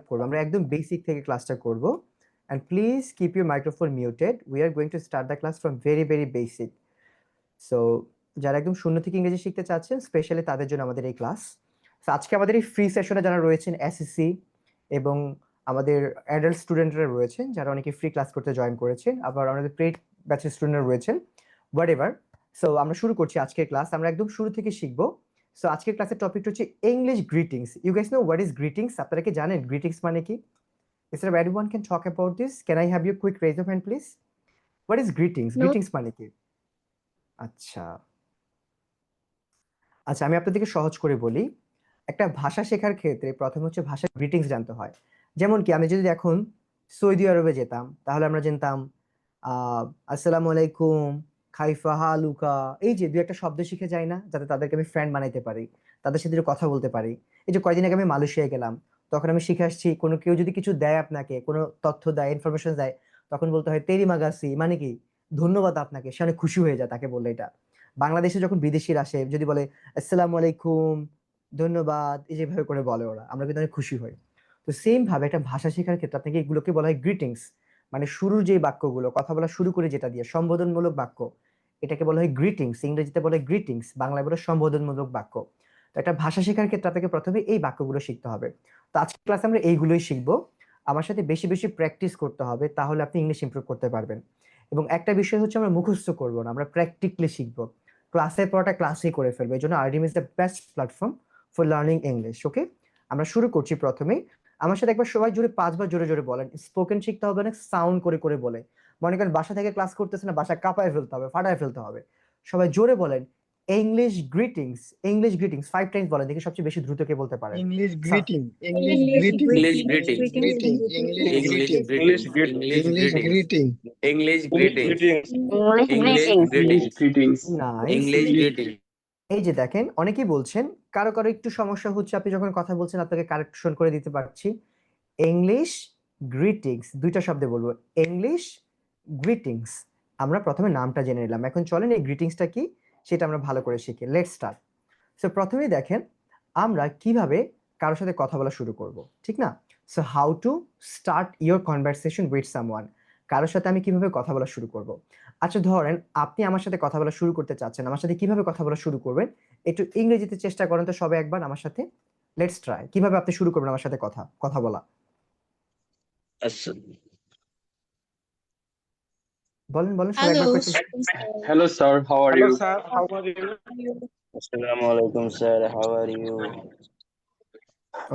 করব, আমরা একদম বেসিক থেকে ক্লাসটা করব। And please keep your microphone muted, we are going to start the class from very very basic. So যারা একদম শূন্য থেকে ইংরেজি শিখতে চাচ্ছেন স্পেশালি তাদের জন্য আমাদের এই ক্লাস। সো আজকে আমাদের এই ফ্রি সেশনে যারা রয়েছেন এসএসসি এবং আমাদের অ্যাডাল্ট স্টুডেন্টরা রয়েছেন, যারা অনেকে ফ্রি ক্লাস করতে জয়েন করেছেন, আবার আমাদের পেইড ব্যাচের স্টুডেন্টরা রয়েছেন, হোয়াট এভার। সো আমরা শুরু করছি আজকের ক্লাস, আমরা একদম শুরু থেকে শিখবো। সো আজকের ক্লাসের টপিকটা হচ্ছে English greetings. You guys know what is greetings? আপনারা কি জানেন গ্রিটিংস মানে কি? Is there anyone can talk about this? Can I have your quick raise of hand please? What is greetings? No. Greetings মানে কি? আচ্ছা আচ্ছা, আমি আপনাদেরকে সহজ করে বলি। একটা ভাষা শেখার ক্ষেত্রে প্রথমে হচ্ছে ভাষার গ্রিটিংস জানতে হয়। যেমন কি আমি যদি এখন সৌদি আরবে যেতাম তাহলে আমরা জানতাম আসসালামু আলাইকুম, খাইফা হালুকা, এই যে দুই একটা শব্দ শিখে যাই না, যাতে তাদেরকে আমি ফ্রেন্ড বানাইতে পারি, তাদের সাথে একটু কথা বলতে পারি। এই যে কয়দিন আগে আমি মালয়েশিয়ায় গেলাম, তখন আমি শিখে আসছি কোনো কেউ যদি কিছু দেয়, আপনাকে কোনো তথ্য দেয়, ইনফরমেশন দেয়, তখন বলতে হয় তেরি মাগাসি, মানে কি ধন্যবাদ আপনাকে, সে অনেক খুশি হয়ে যায় তাকে বললে। এটা বাংলাদেশে যখন বিদেশিরা আসে যদি বলে আসসালামু আলাইকুম, ধন্যবাদ, এই যেভাবে করে বলে ওরা, আমরা কিন্তু অনেক খুশি হই। তো সেম ভাবে একটা ভাষা শেখার ক্ষেত্রে আপনাকে এগুলোকে বলা হয় গ্রিটিংস। মানে শুরুর যে বাক্যগুলো, কথা বলা শুরু করে যেটা দিয়ে সম্বোধনমূলক বাক্য, এটাকে বলা হয় গ্রিটিংস। ইংরেজিতে বলে গ্রিটিংস, বাংলায় বলে সম্বোধনমূলক বাক্য। তো একটা ভাষা শেখার ক্ষেত্রে আপনাকে প্রথমে এই বাক্যগুলো শিখতে হবে। তো আজকের ক্লাসে আমরা এইগুলোই শিখবো। আমার সাথে বেশি বেশি প্র্যাকটিস করতে হবে, তাহলে আপনি ইংলিশ ইমপ্রুভ করতে পারবেন। এবং একটা বিষয় হচ্ছে আমরা মুখস্থ করবো না, আমরা প্র্যাকটিক্যালি শিখবো। ক্লাসের পড়াটা ক্লাসেই করে ফেলবো, এই জন্য RDM is the best platform for learning English. Okay, আমরা শুরু করছি। প্রথমেই আমার সাথে একবার সবাই জোরে 5 বার জোরে জোরে বলেন। স্পোকেন শিখতে হবে অনেক সাউন্ড করে করে বলে। মনে করেন বাসা থেকে ক্লাস করতেছে না, বাসা কাঁপায় ফেলতে হবে, ফাটায় ফেলতে হবে। সবাই জোরে বলেন English greetings. English greetings 5 times বলেন, দেখি সবচেয়ে বেশি দ্রুত কে বলতে পারেন। English সা- greeting, English English greeting, English greeting, greeting, greeting, English English greeting, greetings, English greeting, English English greetings, greetings. English English greetings. greetings, English greetings. Nice. English greetings. এই যে দেখেন অনেকেই বলছেন, কারো কারো একটু সমস্যা হচ্ছে, আপনি যখন কথা বলছেন আপনাকে কারেকশন করে দিতে পারছি। ইংলিশ গ্রিটিংস দুইটা শব্দে বলবো, ইংলিশ গ্রিটিংস। আমরা প্রথমে নামটা জেনে নিলাম, এখন চলেন এই গ্রিটিংসটা কি সেটা আমরা ভালো করে শিখি। Let's start. সো প্রথমেই দেখেন আমরা কিভাবে কারোর সাথে কথা বলা শুরু করব, ঠিক না? So how to start your conversation with someone. কারোর সাথে আমি কিভাবে কথা বলা শুরু করব। আচ্ছা ধরেন আপনি আমার সাথে কথা বলা শুরু করতে চাচ্ছেন, আমার সাথে কিভাবে কথা বলা শুরু করবেন একটু ইংরেজিতে চেষ্টা করেন তো সবাই একবার আমার সাথে। লেটস ট্রাই, কিভাবে আপনি শুরু করবেন আমার সাথে কথা কথা বলা। বলেন বলেন সবাই একবার Hello. করে চেষ্টা। Hello, sir. How are hello you? sir, how are you? Assalamu alaikum, sir. How are you?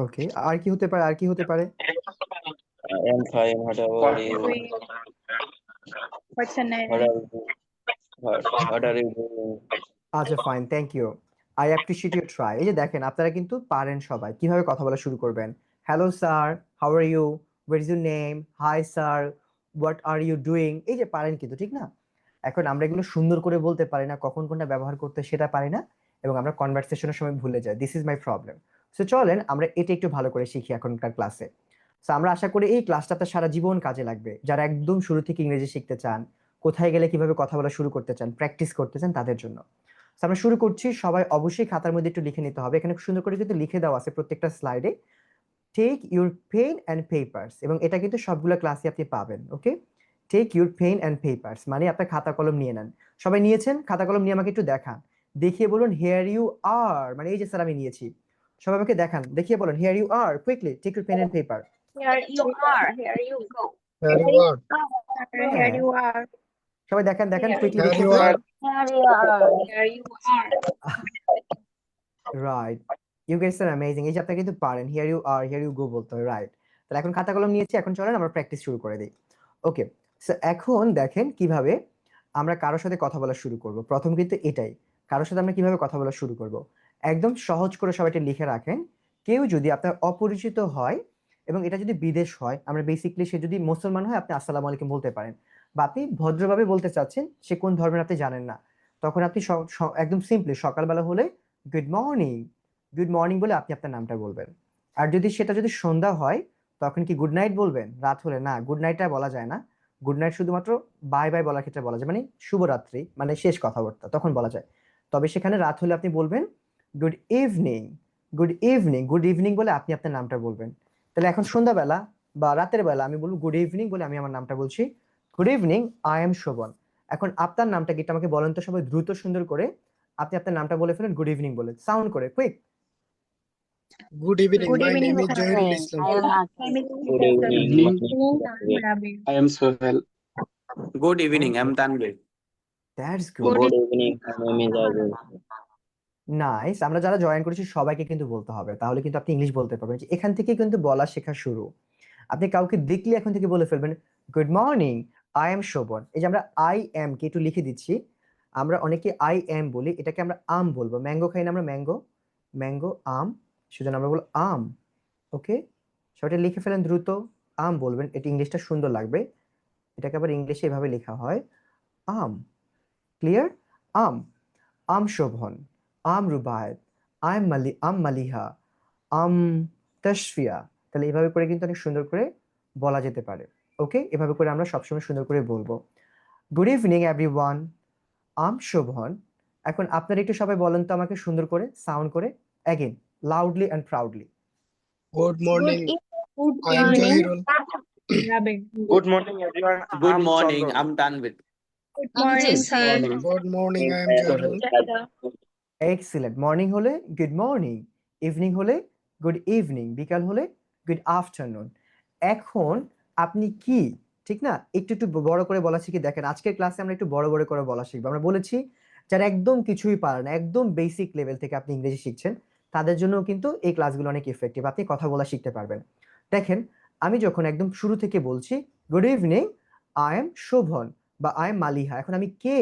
ওকে, আর কি হতে পারে, আর কি হতে পারে? I am fine. What about you? What's your name? What are you? What are you doing? আচ্ছা fine, thank you, I appreciate your try. এই যে দেখেন আপনারা কিন্তু পারেন সবাই কিভাবে কথা বলা শুরু করবেন। Hello sir, how are you, what is your name, hi sir, what are you doing, এই যে পারেন কিন্তু, ঠিক না? এখন আমরা এগুলো সুন্দর করে বলতে পারি না, কখন কোনটা ব্যবহার করতে সেটা পারি না, এবং আমরা কনভারসেশনের সময় ভুলে যাই। This is my problem. So চলেন আমরা এটা একটু ভালো করে শিখি এখনকার ক্লাসে। সো আমরা আশা করি এই ক্লাসটা আপনার সারা জীবন কাজে লাগবে। যারা একদম শুরু থেকে ইংরেজি শিখতে চান, কোথায় গেলে কিভাবে কথা বলা শুরু করতে চান, প্র্যাকটিস করতে চান, তাদের জন্য। So, আমরা শুরু করছি। সবাই অবশ্যই খাতার মধ্যে একটু লিখে নিতে হবে, এখানে খুব সুন্দর করে কিন্তু লিখে দেওয়া আছে প্রত্যেকটা স্লাইডে, take your pen and papers, এবং এটা কিন্তু সবগুলো ক্লাসে আপনি পাবেন। Okay, take your pen and papers মানে আপনার খাতা কলম নিয়ে নেন। সবাই নিয়েছেন খাতা কলম? নিয়ে আমাকে একটু দেখান, দেখিয়ে বলুন হেয়ার ইউ আর, মানে এই যে স্যার আমি নিয়েছি। সবাই আমাকে দেখান, দেখিয়ে বলুন here you are, quickly take your pen and paper. Here you are. Here you go. Here you are, Here you are. সবাই দেখান দেখান, Here কুইকলি here দেখিয়ে you বলুন। are, Here you are. Here you are. Right, you guys are amazing. এই যে আপনি কিন্তু পারেন here you are, here you go বলতে হয়, রাইট। তাহলে এখন খাতা কলম নিয়েছি, এখন চলেন আমরা প্র্যাকটিস শুরু করে দিই। ওকে, সো এখন দেখেন কিভাবে আমরা কারোর সাথে কথা বলা শুরু করব। প্রথম কিন্তু এটাই, কারোর সাথে আমরা কিভাবে কথা বলা শুরু করব। একদম সহজ করে সবাই এটা লিখে রাখেন। কেউ যদি আপনার অপরিচিত হয় এবং এটা যদি বিদেশ হয়, আমরা বেসিক্যালি সে যদি মুসলমান হয় আপনি আসসালামু আলাইকুম বলতে পারেন, বা আপনি ভদ্রভাবে বলতে চাচ্ছেন সে কোন ধর্মের আপনি জানেন না, তখন আপনি একদম সিম্পলি সকালবেলা হলে গুড মর্নিং, গুড মর্নিং বলে আপনি আপনার নামটা বলবেন। আর যদি সেটা যদি সন্ধ্যা হয় তখন কি গুড নাইট বলবেন? রাত হলে না, গুড নাইটটা বলা যায় না। গুড নাইট শুধুমাত্র বাই বাই বলার ক্ষেত্রে বলা যায়, মানে শুভরাত্রি মানে শেষ কথাবার্তা তখন বলা যায়। তবে সেখানে রাত হলে আপনি বলবেন good evening, good evening, good evening বলে আপনি আপনার নামটা বলবেন। তাহলে এখন সন্ধ্যাবেলা বা রাতের বেলা আমি বলবো গুড ইভিনিং বলে আমি আমার নামটা বলছি, good evening, I am Shovan. এখন আপনার নামটা কি এটা আমাকে বলেন তো সবাই দ্রুত সুন্দর করে। আপনি আপনার নামটা বলে ফেলেন গুড ইভিনিং বলে, সাউন্ড করে, quick. Good evening. Good My evening, name is Joyrul Islam. I am Name is Good Evening. evening. Rabi. I am Sohel. Good evening. I am Tanvir. That's good. Good evening. My name is Azul. Nice. আমরা যারা join করেছি সবাইকে কিন্তু বলতে হবে, তাহলে কিন্তু আপনি ইংলিশ বলতে পারবেন। যে এখান থেকে কিন্তু বলা শেখা শুরু। আপনি কাউকে দেখলে এখন থেকে বলে ফেলবেন good morning, I am Shovan. এই যে আমরা আই এম কে একটু লিখে দিচ্ছি, আমরা অনেকে আই এম বলি, এটাকে আমরা আম বলবো। ম্যাঙ্গো খাই না আমরা, ম্যাঙ্গো, ম্যাঙ্গো আম, সেজন্য আমরা বলবো আম। ওকে, সবাই লিখে ফেলেন দ্রুত, আম বলবেন, এটা ইংলিশটা সুন্দর লাগবে। এটাকে আবার ইংলিশে এভাবে লেখা হয় আম। ক্লিয়ার? আম, আম শোভন, আম রুবায়েত, আম মালিহা, আম তাশফিয়া। তাহলে এভাবে করে কিন্তু অনেক সুন্দর করে বলা যেতে পারে। ওকে, এভাবে করে আমরা সবসময় সুন্দর করে বলবো। গুড ইভিনিং এভরিওয়ান, আম শোভন। এখন আপনারা একটু সবাই বলেন তো আমাকে সুন্দর করে, সাউন্ড করে, again loudly and proudly. Good morning. Good I am evening, Joyrul. Rabi. Good morning, everyone. Good I'm morning. Chandru. I'm Tanvir. Good morning, sir. Good morning. I am Joyrul. Excellent. Morning হলে good morning, evening হলে good evening, বিকাল হলে good afternoon. এখন আপনি কি, ঠিক না, একটু একটু বড় করে বলা শিখে দেখেন। আজকের ক্লাসে আমরা একটু বড় বড় করে বলা শিখবো। আমরা বলেছি যারা একদম কিছুই পারে না, একদম বেসিক লেভেল থেকে আপনি ইংরেজি শিখছেন, তাদের জন্য কিন্তু এই ক্লাসগুলো অনেক ইফেক্টিভ। আপনি কথা বলা শিখতে পারবেন। দেখেন, আমি যখন একদম শুরু থেকে বলছি good evening, I am Shovan বা আই এম মালিহা, এখন আমি কে?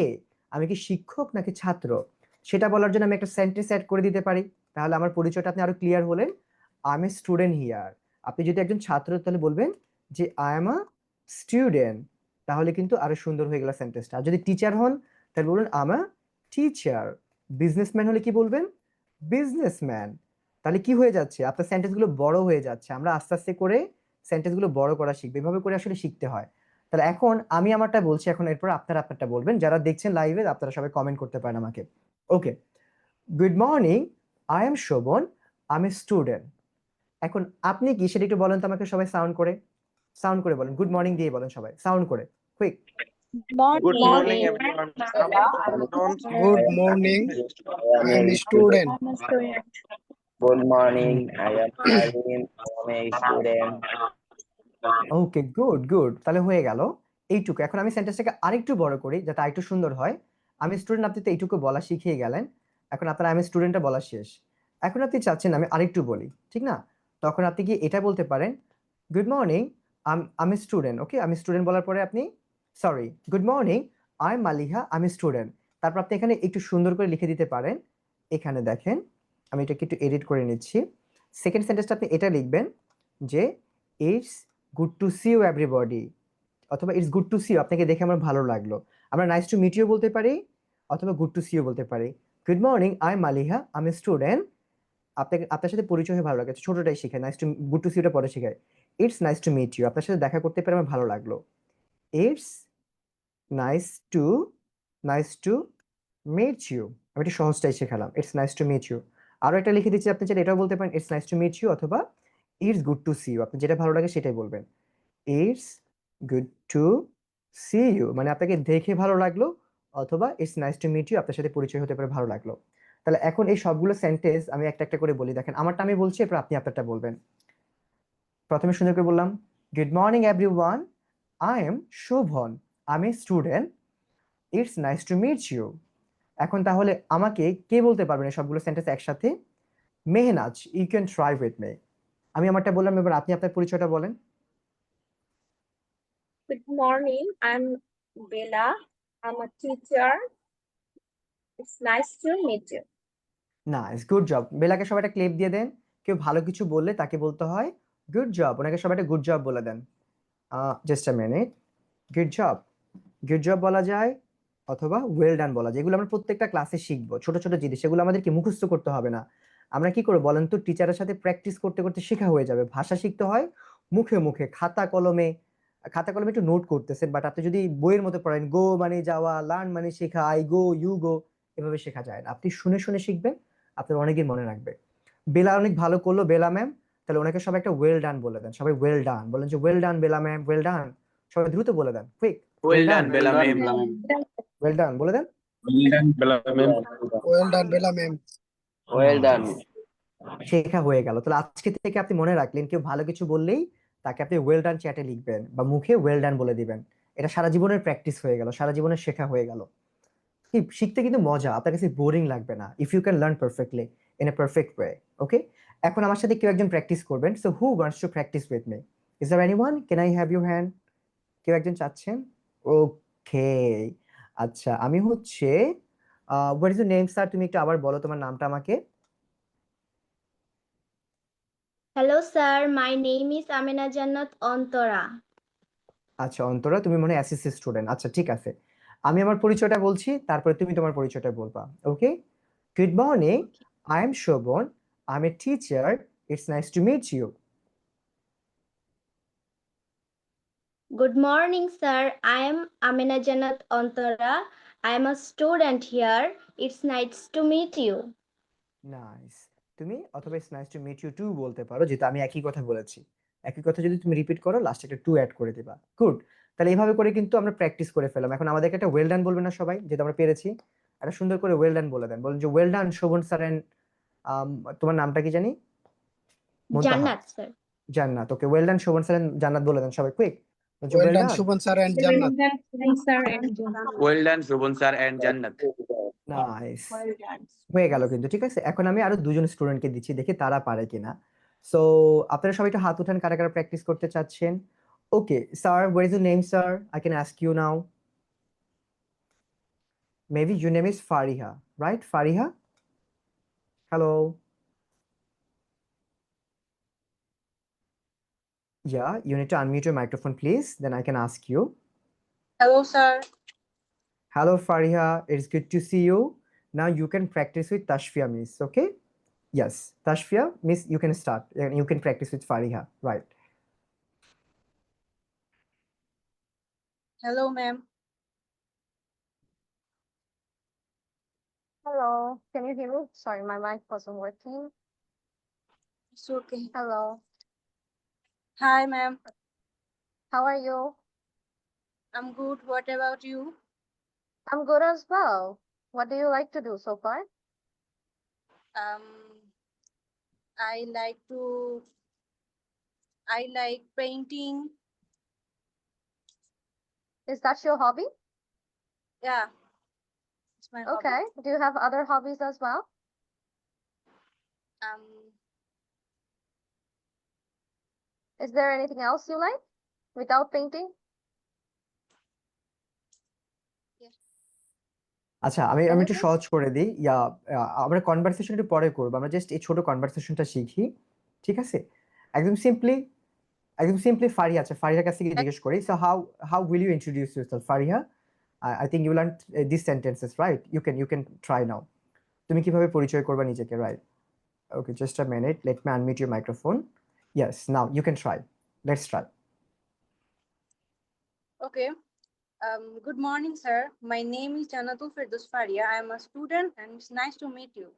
আমি কি শিক্ষক নাকি ছাত্র? সেটা বলার জন্য আমি একটা সেন্টেন্স অ্যাড করে দিতে পারি, তাহলে আমার পরিচয়টা আপনি আরো ক্লিয়ার হলেন। I am a student here. আপনি যদি একজন ছাত্র তাহলে বলবেন যে আই এম আ স্টুডেন্ট, তাহলে কিন্তু আরো সুন্দর হয়ে গেল সেন্টেন্সটা। আর যদি টিচার হন তাহলে বলবেন I am a teacher. Businessman হলে কি বলবেন? বিজনেসম্যান। তাহলে কি হয়ে যাচ্ছে? আপনার সেন্টেন্সগুলো বড় হয়ে যাচ্ছে। আমরা আস্তে আস্তে করে সেন্টেন্সগুলো বড় করা শিখবো, এভাবে করে আসলে শিখতে হয়। তাহলে এখন আমি আমারটা বলছি, এখন এরপর আপনারা আপনারটা বলবেন। যারা দেখছেন লাইভে আপনারা সবাই কমেন্ট করতে পারেন আমাকে। Okay, good morning, I am Sovan, I am a student. এখন আপনি কি সেটা একটু বলেন তো আমাকে সবাই, সাউন্ড করে, সাউন্ড করে বলেন, গুড মর্নিং দিয়ে বলেন সবাই, সাউন্ড করে, quick. Good morning, everyone. Don't Good morning. I am a student. I'm a student. Good morning. I am Azim. I am a student. Okay, good good, তাহলে হয়ে গেল এইটুকু। এখন আমি সেন্টেন্সটাকে আরেকটু বড় করি যাতে আরেকটু সুন্দর হয়। আমি স্টুডেন্ট, আপনি তো এইটুকু বলা শিখিয়ে গেলেন, এখন আপনার আমি স্টুডেন্টটা বলা শেষ। এখন আপনি চাচ্ছেন আমি আরেকটু বলি, ঠিক না? তখন আপনি কি এটা বলতে পারেন গুড মর্নিং, আমি স্টুডেন্ট। ওকে, আমি স্টুডেন্ট বলার পরে আপনি, sorry, good morning, I M Maliha, আমি স্টুডেন্ট। তারপর আপনি এখানে একটু সুন্দর করে লিখে দিতে পারেন। এখানে দেখেন, আমি এটাকে একটু এডিট করে নিচ্ছি। সেকেন্ড সেন্টেন্সটা আপনি এটা লিখবেন যে it's good to see you everybody, অথবা it's good to see you, আপনাকে দেখে আমার ভালো লাগলো। আমরা নাইস টু মিট ইউ বলতে পারি, অথবা গুড টু সি ইউ বলতে পারি। Good morning, I M Maliha, আমি স্টুডেন্ট, আপনাকে, আপনার সাথে পরিচয় হয়ে ভালো লাগে, ছোটটাই শেখায়, nice to, good to see ইউটা পরে শেখায়। It's nice to meet you, আপনার সাথে দেখা করতে পেরে আমার ভালো লাগলো। It's nice to, nice to meet you, আমি একটু সহজটাই শেখালাম, it's nice to meet you. আরো একটা লিখে দিচ্ছি, আপনি চাইলে এটাও বলতে পারেন it's nice to meet you, অথবা it's good to see you, আপনি যেটা ভালো লাগে সেটাই বলবেন। It's good to see you মানে আপনাকে দেখে ভালো লাগলো, অথবা it's nice to meet you, আপনার সাথে পরিচয় হতে পারে ভালো লাগলো। তাহলে এখন এই সবগুলো সেন্টেন্স আমি একটা একটা করে বলি। দেখেন, আমারটা আমি বলছি, এরপর আপনি আপনারটা বলবেন। প্রথমে সুন্দর করে বললাম good morning everyone, I am Sovan, I am a student, it's nice to meet you. এখন তাহলে আমাকে কে বলতে পারবেন এই সবগুলো সেন্টেন্স একসাথে? Mehnaz, you can try with me. আমি আমারটা বললাম, এবার আপনি আপনার পরিচয়টা বলেন। Good morning, I'm Bella. I'm a teacher. It's nice to meet you. Nice, good job. বেলাকে সবাই একটা ক্লিপ দিয়ে দেন। কেউ ভালো কিছু বললে তাকে বলতে হয় গুড জব, ওনাকে সবাই একটা গুড জব বলে দেন। Just a minute, good job, good job বলা যায়, অথবা ওয়েল ডান বলা যায়। এগুলো আমরা প্রত্যেকটা ক্লাসে শিখবো, ছোট ছোট জিনিস, এগুলো আমাদেরকে মুখস্থ করতে হবে না। আমরা কি করবো বলেন তো, টিচারের সাথে প্র্যাকটিস করতে করতে শেখা হয়ে যাবে। ভাষা শিখতে হয় মুখে মুখে, খাতা কলমে। খাতা কলমে একটু নোট করতেছেন, বাট আপনি যদি বইয়ের মতো পড়েন, গো মানে যাওয়া, লার্ন মানে শেখা, আই গো, ইউ গো, এভাবে শেখা যায় না। আপনি শুনে শুনে শিখবেন, আপনার অনেকদিন মনে রাখবে। বেলা অনেক ভালো করলো, বেলা ম্যাম। তা তাহলে ওনাকে সবাই একটা ওয়েল ডান বলে দেন, সবাই ওয়েল ডান বলেন, যে well done Bela ma'am, well done, সবাই দ্রুত বলে দেন, quick, Well done, Bella ma'am. Well done বলে দেন। Well done, Bella ma'am. Well done. শেখা হয়ে গেল। তাহলে আজকে থেকে আপনি মনে রাখলেন, কেউ ভালো কিছু বললেই তাকে আপনি ওয়েল ডান চ্যাটে লিখবেন বা মুখে ওয়েল ডান বলে দিবেন। এটা সারা জীবনের প্র্যাকটিস হয়ে গেল, সারা জীবনের শেখা হয়ে গেল। কি শিখতে কিন্তু মজা, আপনার কাছে বোরিং লাগবে না if you can learn perfectly in a perfect way. Okay, এখন আমার সাথে কেউ একজন প্র্যাকটিস করবেন। So who wants to practice with me? Is there anyone? Can I have your hand? কেউ একজন চাচ্ছেন? ওকে, আচ্ছা, আমি হচ্ছে what is your name sir? তুমি একটু আবার বলো তোমার নামটা আমাকে। Hello, sir. My name is Amina Jannat Ontora. আচ্ছা অন্তরা, তুমি মনে হয় এসএসসি স্টুডেন্ট। আচ্ছা ঠিক আছে, আমি আমার পরিচয়টা বলছি, তারপরে তুমি তোমার পরিচয়টা বলবা। Okay, good morning, I am Sovan, I am a teacher, it's nice to meet you. Good morning, sir. I am Amina Jannat Ontora. I am a student here. It's nice to meet you. Nice. তুমি অথবা it's nice to meet you too বলতে পারো, যেটা আমি একই কথা বলেছি। একই কথা যদি তুমি রিপিট করো, লাস্টে একটা টু অ্যাড করে দিবা। গুড। তাহলে এইভাবে করে কিন্তু আমরা প্র্যাকটিস করে ফেলাম। এখন আমাদেরকে একটা ওয়েল ডান বলবেন না সবাই, যেটা আমরা পেরেছি? একটা সুন্দর করে ওয়েল ডান বলে দেন, বলেন যে well done Shovon sir and তোমার নামটা কি জানি? Muntaha. Jannat, sir. Jannat. Okay, well done Shovon sir and Jannat বলে দেন সবাই, quick. Well well done, done. Shubhan sir and Jannat. Well done, Shubhan sir and Jannat. Nice, হয়ে গেল কিন্তু। ঠিক আছে, এখন আমি আরো দুজন স্টুডেন্টকে দিচ্ছি, দেখি তারা পারে কিনা। সো আপনারা সবাই একটু হাত উঠান কারা কারা প্র্যাকটিস করতে চাচ্ছেন। Okay sir, what is your name sir? I can ask you now. Maybe your name is Fariha, right? Fariha, hello. Yeah, you need to unmute your microphone, please. Then I can ask you. Hello, sir. Hello, Fariha. It's good to see you. Now you can practice with Tashfia, miss. Okay? Yes, Tashfia, miss, you can start. And you can practice with Fariha. Right. Hello, ma'am. Hello, can you hear me? Sorry, my mic wasn't working. It's okay. Hello, Hi, ma'am. how are you? I'm good. What about you? I'm good as well. What do you like to do so far? Um, I like to. I like painting. Is that your hobby? Yeah, it's my hobby. Okay. Do you have other hobbies as well? Um, Is there anything else you like without painting? আচ্ছা, আমি একটু Anything? সহজ করে দিই। আমরা conversation একটু পরে করবো, আমরা জাস্ট এই ছোট কনভারসেশনটা শিখি। ঠিক আছে, একদম সিম্পলি ফারিহা। আচ্ছা, ফারিহার কাছ থেকে জিজ্ঞেস করি। So how will you introduce yourself Fariha? I think you learned these sentences, right? You can try now. তুমি কিভাবে পরিচয় করবা নিজেকে, right? Okay, just a minute. Let me unmute your microphone. Yes, now you can try. Let's try. okay. Good morning, sir. My name is Janatul Firdaus Faria. I am a student, and it's nice to meet you.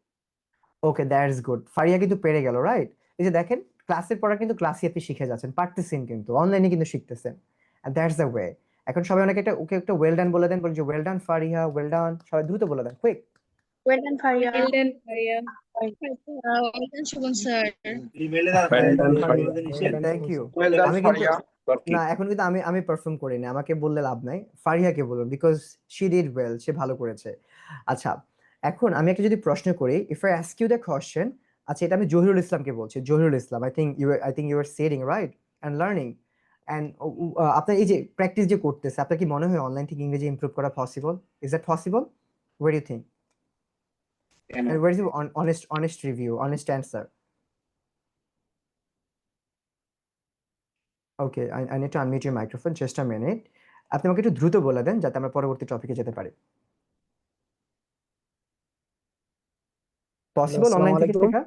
Okay, that's good. Faria কিন্তু পেরে গেল, right? এই যে দেখেন, ক্লাসের পড়া কিন্তু ক্লাসে আপনি শিখে যাচ্ছেন, পারতেছেন, কিন্তু অনলাইনে কিন্তু শিখতেছেন। And that's the way. এখন সবাই ওকে একটা ওয়েল ডান বলে দেন, বলেন যে well done Fariha, well done, সবাই দ্রুত বলে দেন, quick. Well done, Faria. Well done, Shubhan, sir. Thank you. Well done, আমি কিন্তু Faria. না, এখন কিন্তু আমি পারফর্ম করি না, আমাকে বললে লাভ নাই, ফারিহাকে বলুন, বিকজ শি ডিড ওয়েল, সে ভালো করেছে। আচ্ছা, এখন আমি একটা যদি প্রশ্ন করি, if I ask you the question. আচ্ছা, এটা আমি জহিরুল ইসলামকে বলছি। Zahirul Islam, I think you are studying, right, and learning, and আপনার এই যে প্র্যাকটিস যে করতেছে, আপনার কি মনে হয় অনলাইন থেকে ইংরেজি ইমপ্রুভ করা possible? Is that possible? What do you think? And where is your honest review, honest answer? Okay, I need to unmute your microphone. Just a minute. আপনি আমাকে একটু দ্রুত বলে দেন, যাতে আমরা পরবর্তী টপিকে যেতে পারি। পসিবল অনলাইন থেকে Assalamualaikum. শেখা?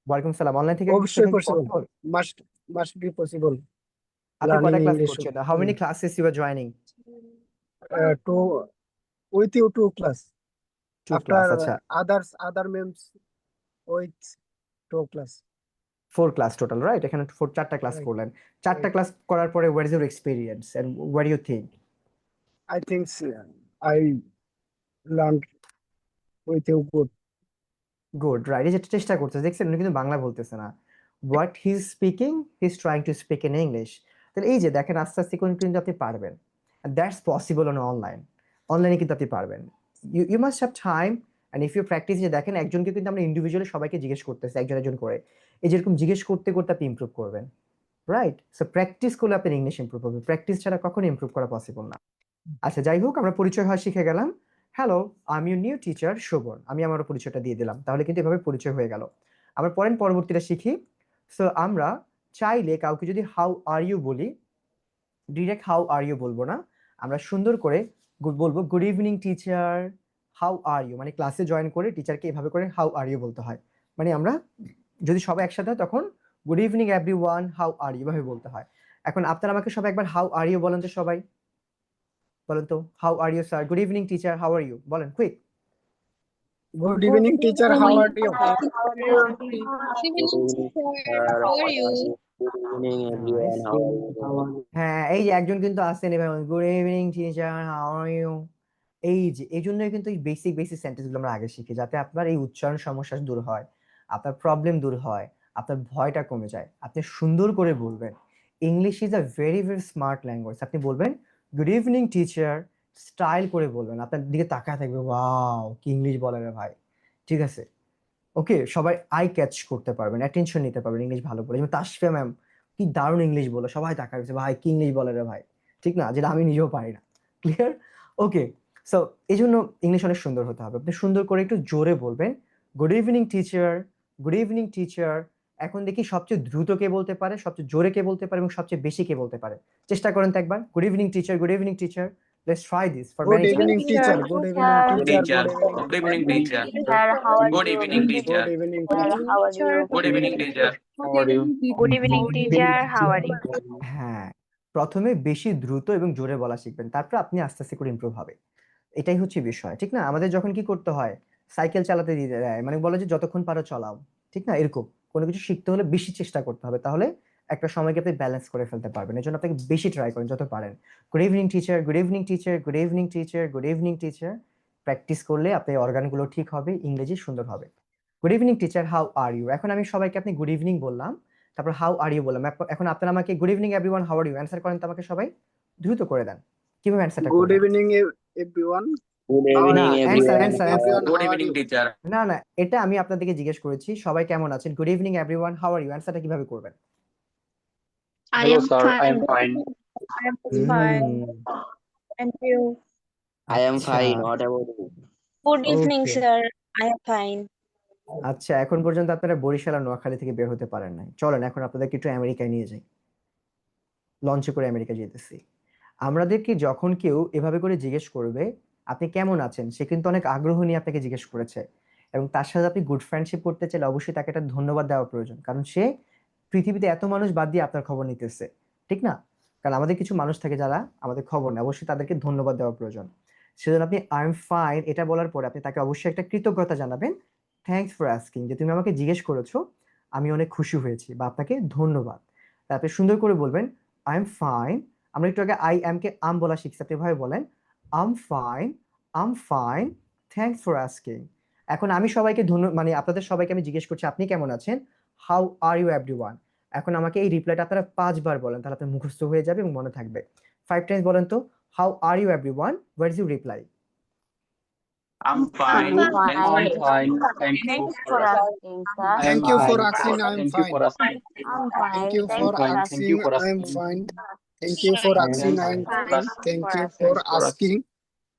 ওয়ালাইকুম সালাম। অনলাইন থেকে অবশ্যই শেখা possible. Possible? Must be possible. আপনি কয়টা Learning ক্লাস English. করছেন? How many classes you are joining? To with you 2 class. 2 After class, আচ্ছা। other memes with 2 class. 4 class total, right? এখানে 4টা ক্লাস Right. করলেন। 4টা Right. ক্লাস করার পরে what is your experience and what do you think? I think I learned with you good. Good, right. এই যে চেষ্টা করছে, দেখছেন উনি কিন্তু বাংলা বলতেছে না। What he is speaking, he is trying to speak in English. তাহলে এই যে দেখেন আস্তে আস্তে কিন্তু আপনি পারবেন। That's possible on online. অনলাইনে কিন্তু আপনি পারবেন। You must have time and if you practice. যে দেখেন একজনকে কিন্তু আমরা ইন্ডিভিজুয়ালি সবাইকে জিজ্ঞেস করতেছি একজন একজন করে। এই যেরকম জিজ্ঞেস করতে করতে আপনি ইমপ্রুভ করবেন, রাইট? সো প্র্যাকটিস করলে আপনার ইংলিশ ইমপ্রুভ হবে। প্র্যাকটিস ছাড়া কখনো ইমপ্রুভ করা পসিবল না। আচ্ছা, যাই হোক, আমরা পরিচয় হওয়া শিখে গেলাম। হ্যালো, আমি ইউর নিউ টিচার শোভন। আমি আমার পরিচয়টা দিয়ে দিলাম, তাহলে কিন্তু এভাবে পরিচয় হয়ে গেল। আমরা পরবর্তীটা শিখি। সো আমরা চাইলে কাউকে যদি হাউ আর ইউ বলি, ডিরেক্ট হাউ আর ইউ বলবো না, আমরা সুন্দর করে বলবো good evening teacher, how are you. মানে ক্লাসে জয়েন করে টিচারকে এভাবে করে হাউ আর ইউ বলতে হয়। মানে আমরা যদি সবাই একসাথে হয় তখন good evening everyone, how are you ভাবে বলতে হয়। এখন আপনারা আমাকে সবাই একবার হাউ আর ইউ বলেন তো সবাই। বলেন তো, how are you sir, good evening teacher, how are you, বলেন quick. Good evening, teacher. How are you? Good evening, sir. How are you? Good evening, everyone. How are you? হ্যাঁ, এই যে একজন কিন্তু আসেন এভাবে, good evening teacher, how are you. এই যে এই জন্যই কিন্তু এই বেসিক সেন্টেন্স গুলো আমরা আগে শিখি, যাতে আপনার এই উচ্চারণ সমস্যা দূর হয়, আপনার প্রবলেম দূর হয়, আপনার ভয়টা কমে যায়, আপনি সুন্দর করে বলবেন। English is a very smart language. আপনি বলবেন গুড ইভিনিং টিচার, স্টাইল করে বলবেন, আপনার দিকে তাকায় থাকবে, ওয়াও কি ইংলিশ বলে রে ভাই, ঠিক আছে? ওকে, সবাই আই ক্যাচ করতে পারবেন, অ্যাটেনশন নিতে পারবেন ইংলিশ ভালো বলে। যেমন তাসফিয়া ম্যাম কি দারুণ ইংলিশ বলে, সবাই তাকায় রয়েছে, ভাই কি ইংলিশ বলে রে ভাই, ঠিক না? যেটা আমি নিজেও পারি না। ক্লিয়ার? ওকে, সো এই জন্য ইংলিশ অনেক সুন্দর হতে হবে। আপনি সুন্দর করে একটু জোরে বলবেন, good evening teacher, good evening teacher. এখন দেখি সবচেয়ে দ্রুত কে বলতে পারে, সবচেয়ে জোরে কে বলতে পারে, এবং সবচেয়ে বেশি কে বলতে পারে। চেষ্টা করেন তো একবার, good evening teacher, good evening teacher. Let's try this for Good many evening, times. teacher. Good evening, Good teacher. Good evening, teacher. Sir, how are Good you? evening, teacher. Good evening, Sir, teacher. how are you? Good evening, teacher. How are you? Good evening, teacher. How are you? হ্যাঁ, প্রথমে বেশি দ্রুত এবং জোরে বলা শিখবেন, তারপর আপনি আস্তে আস্তে করে ইমপ্রুভ হবে। এটাই হচ্ছে বিষয়, ঠিক না? আমাদের যখন কি করতে হয়, সাইকেল চালাতে দিতে দেয়, মানে বলে যে যতক্ষণ পারো চালাও, ঠিক না? এরকম কোনো কিছু শিখতে হলে বেশি চেষ্টা করতে হবে, তাহলে একটা সময়কে আপনি ব্যালেন্স করে ফেলতে পারবেন। এই জন্য আপনাকে বেশি ট্রাই করেন যত পারেন। Good evening teacher, good evening teacher, good evening teacher, good evening teacher. Practice করলে আপনার অর্গানগুলো ঠিক হবে, ইংরেজি সুন্দর হবে। Good evening teacher, how are you. এখন আমি সবাইকে আপনি গুড ইভিনিং বললাম, তারপর হাউ আর ইউ বললাম। এখন আপনারা আমাকে good evening everyone, how are you answer করেন তো আমাকে সবাই, দ্রুত করে দেন। কিভাবে অ্যান্সারটা Good করবেন? evening, everyone. Good How are না, evening, you? Answer everyone. Answer How are Everyone, you? Good how are evening, you? teacher. না, এটা আমি আপনাদেরকে জিজ্ঞেস করেছি সবাই কেমন আছেন। Good evening everyone, how are you অ্যান্সারটা কিভাবে করবেন? Hello, sir. I am fine. I am fine. And you? I am আচ্ছা fine. What about you? Good evening, okay, sir. I am fine. আচ্ছা, এখন পর্যন্ত আপনারা বরিশাল আর নোয়াখালী থেকে বের হতে পারেন নাই। চলেন এখন আপনাদেরকে একটু আমেরিকায় নিয়ে যাই। লঞ্চে করে আমেরিকা যেতেছি। আমাদেরকে যখন কেউ এভাবে করে জিজ্ঞেস করবে আপনি কেমন আছেন, সে কিন্তু অনেক আগ্রহ নিয়ে আপনাকে জিজ্ঞেস করেছে, এবং তার সাথে আপনি গুড ফ্রেন্ডশিপ করতে চাইলে অবশ্যই তাকে একটা ধন্যবাদ দেওয়া প্রয়োজন, কারণ সে পৃথিবীতে এত মানুষ বাদ দিয়ে আপনার খবর নিতেছে, ঠিক না? কারণ আমাদের কিছু মানুষ থাকে যারা আমাদের খবর নেয়, অবশ্যই তাদেরকে ধন্যবাদ দেওয়া প্রয়োজন। সেজন্য আপনি আই এম ফাইন এটা বলার পরে আপনি তাকে অবশ্যই একটা কৃতজ্ঞতা জানাবেন, থ্যাঙ্কস ফর আস্কিং, যে তুমি আমাকে জিজ্ঞেস করেছো, আমি অনেক খুশি হয়েছি, বা আপনাকে ধন্যবাদ। তারপরে সুন্দর করে বলবেন আই এম ফাইন। আমরা একটু আগে আই এম কে আম বলা শিখছি, আপনি এভাবে বলেন I'm fine, um fine, thanks for asking. এখন আমি সবাইকে মানে আপনাদের সবাইকে আমি জিজ্ঞেস করছি আপনি কেমন আছেন, হাউ আর ইউ এভরিওয়ান। এখন আমাকে এই রিপ্লাইটা আপনারা 5 বার বলেন, তাহলে আপনার মুখস্থ হয়ে যাবে এবং মনে থাকবে। 5 টাইমস বলেন তো, how are you everyone, what is your reply? I'm fine. I'm Thank I'm you. fine. Thank you Thanks for for asking. asking, sir. I am Thank you for fine. asking. I am Thank you fine. for asking. I'm Thank fine. you Thanks for for Thank asking. you for I am asking. fine. Thank you for I am asking. I am fine. fine. Thank you for asking.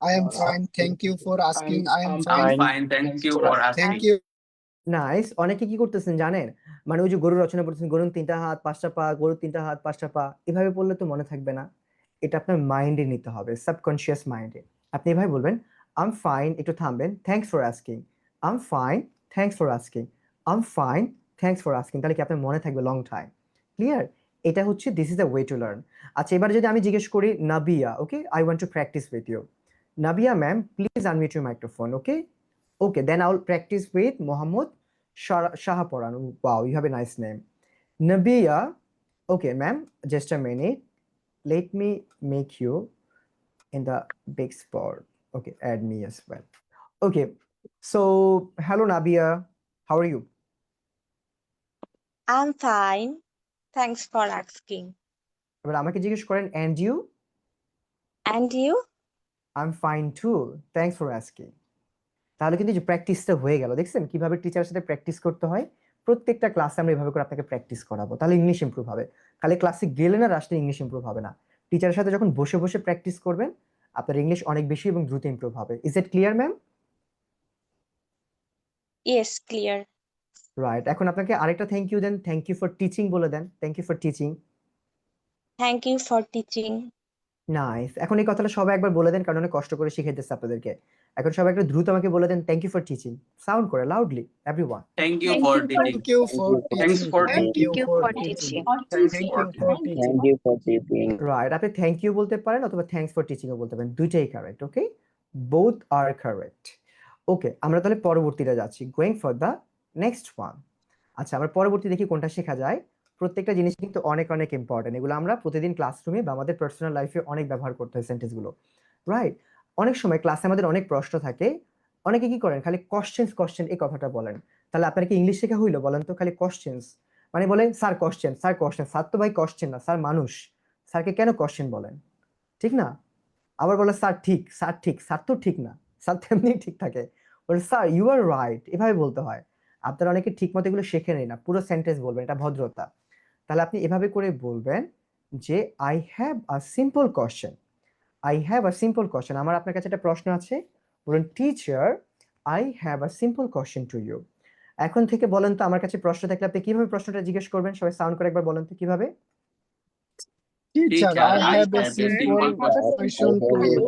I am fine. Thank you for asking. I am I'm fine. I'm fine. Thank you for Thank asking. you. Nice. অনেকে কি করতেছেন জানেন, মানে ওই যে গরুর রচনা পড়তেছেন, গরুর 3টা হাত 5টা পা, গরুর 3টা হাত 5টা পা, এভাবে পড়লে তো মনে থাকবে না। এটা আপনার মাইন্ডে নিতে হবে, সাবকনশিয়াস মাইন্ডে। আপনি এভাবে বলবেন আম ফাইন, একটু থামবেন, thanks for asking, I'm fine, thanks for asking, I'm fine, thanks for asking. তাহলে কি আপনার মনে থাকবে লং টাইম। ক্লিয়ার? এটা হচ্ছে this is the way to learn. আচ্ছা, এবার যদি আমি জিজ্ঞেস করি Nabia, okay, I want to practice with you. Nabia ma'am, please unmute your microphone. Okay, okay, then I'll practice with Mohammad Shahaporan. Wow, you have a nice name. Nabia. Okay, ma'am, just a minute. Let me make you in the big spot. Okay, add me as well. Okay, so hello Nabia, how are you? I'm fine. Thanks for asking. এবার আমাকে জিজ্ঞেস করেন and you? And you? I'm fine too. Thanks for asking. তাহলে কিন্তু যে প্র্যাকটিসটা হয়ে গেল, দেখছেন কিভাবে টিচারের সাথে প্র্যাকটিস করতে হয়। প্রত্যেকটা ক্লাসে আমরা এভাবে করে আপনাকে প্র্যাকটিস করাবো, তাহলে ইংলিশ ইমপ্রুভ হবে। খালি ক্লাসে গেলে না আসলে ইংলিশ ইমপ্রুভ হবে না। টিচারের সাথে যখন বসে বসে প্র্যাকটিস করবেন, আপনার ইংলিশ অনেক বেশি এবং দ্রুত ইমপ্রুভ হবে। Is it clear ma'am? Yes, clear. Right, এখন আপনাকে আরেকটা থ্যাংক ইউ দেন, থ্যাংক ইউ ফর টিচিং বলে দেন, thank you for teaching. Thank you for teaching. Nice, এখন এই কথাটা সবাই একবার বলে দেন, কারণ অনেক কষ্ট করে শিখাইতেছে আপনাদেরকে। এখন সবাই একটু দ্রুত আমাকে বলে দেন thank you for teaching, sound করে loudly everyone. Thank you for teaching. Thank you for Thanks teaching. for Thank you for teaching. teaching. Thanks Thank for you for teaching. teaching. Thank you for teaching. Right, আপনি thank you বলতে পারেন অথবা thanks for টিচিংও বলতে পারেন, দুইটাই correct. ওকে, both আর correct. ওকে, আমরা তাহলে পরবর্তীটা যাচ্ছি, going for the next one. আচ্ছা, আমরা পরবর্তী দেখি কোনটা শেখা যায়। প্রত্যেকটা জিনিস কিন্তু অনেক অনেক ইম্পর্টেন্ট, এগুলো আমরা প্রতিদিন ক্লাসরুমে বা আমাদের পার্সোনাল লাইফে অনেক ব্যবহার করতে হয় সেন্টেন্সগুলো। রাইট, অনেক সময় ক্লাসে আমাদের অনেক প্রশ্ন থাকে, অনেকে কি করেন খালি কোশ্চেন এই কথাটা বলেন। তাহলে আপনার কি ইংলিশ শেখা হইলো বলেন তো? খালি কোশ্চেন্স মানে বলেন sir question, sir question, sir তো ভাই কোশ্চেন না, স্যার মানুষ, স্যারকে কেন কোশ্চেন বলেন? ঠিক না? আবার বলে স্যার ঠিক, স্যার ঠিক, স্যার তো ঠিক না, স্যার তেমনি ঠিক থাকে, বলে স্যার ইউ আর রাইট, এভাবে বলতে হয়। আপনারা অনেকে ঠিক মতো এগুলো শেখে নেই না, পুরো সেন্টেন্স বলবেন, এটা ভদ্রতা। তাহলে আপনি এভাবে করে বলবেন যে I have a simple question, I have a simple question, আমার আপনার কাছে একটা প্রশ্ন আছে। বলুন teacher I have a simple question to you. এখন থেকে বলেন তো আমার কাছে প্রশ্ন থাকলে আপনি কিভাবে প্রশ্নটা জিজ্ঞেস করবেন? সবাই সাউন্ড করে একবার বলেন তো কিভাবে। Teacher, Teacher, I I have a have a simple simple question to you.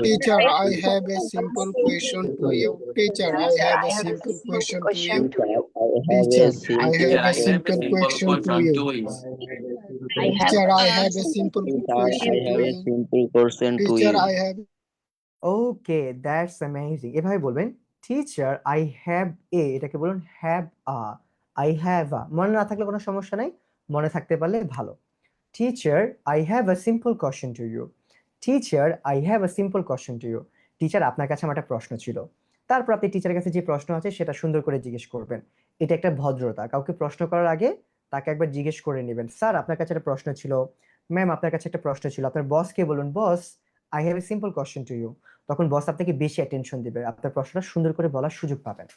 Teacher, I have a simple question to you. Teacher, I have a simple question to you. Teacher, I Teacher, have a I Teacher, have a I have a simple simple question to question you. to you. Teacher, I have a simple Teacher, question I to have a you. simple question to Teacher, you. I have okay, that's amazing. এভাবে বলবেন teacher I have এ, এটাকে বলুন have a, I have আ। মনে না থাকলে কোনো সমস্যা নাই, মনে থাকতে পারলে ভালো। Teacher I have a simple question to you, teacher I have a simple question to you. Teacher আপনার কাছে আমার একটা প্রশ্ন ছিল। তারপর আপনি টিচারের কাছে যে প্রশ্ন আছে সেটা সুন্দর করে জিজ্ঞেস করবেন, এটা একটা ভদ্রতা। কাউকে প্রশ্ন করার আগে তাকে একবার জিজ্ঞেস করে নেবেন, স্যার আপনার কাছে একটা প্রশ্ন ছিল, ম্যাম আপনার কাছে একটা প্রশ্ন ছিল। আপনার বসকে বলুন boss I have a simple question to you, তখন বস আপনাকে বেশি অ্যাটেনশন দিবে, আপনার প্রশ্নটা সুন্দর করে বলার সুযোগ পাবেন।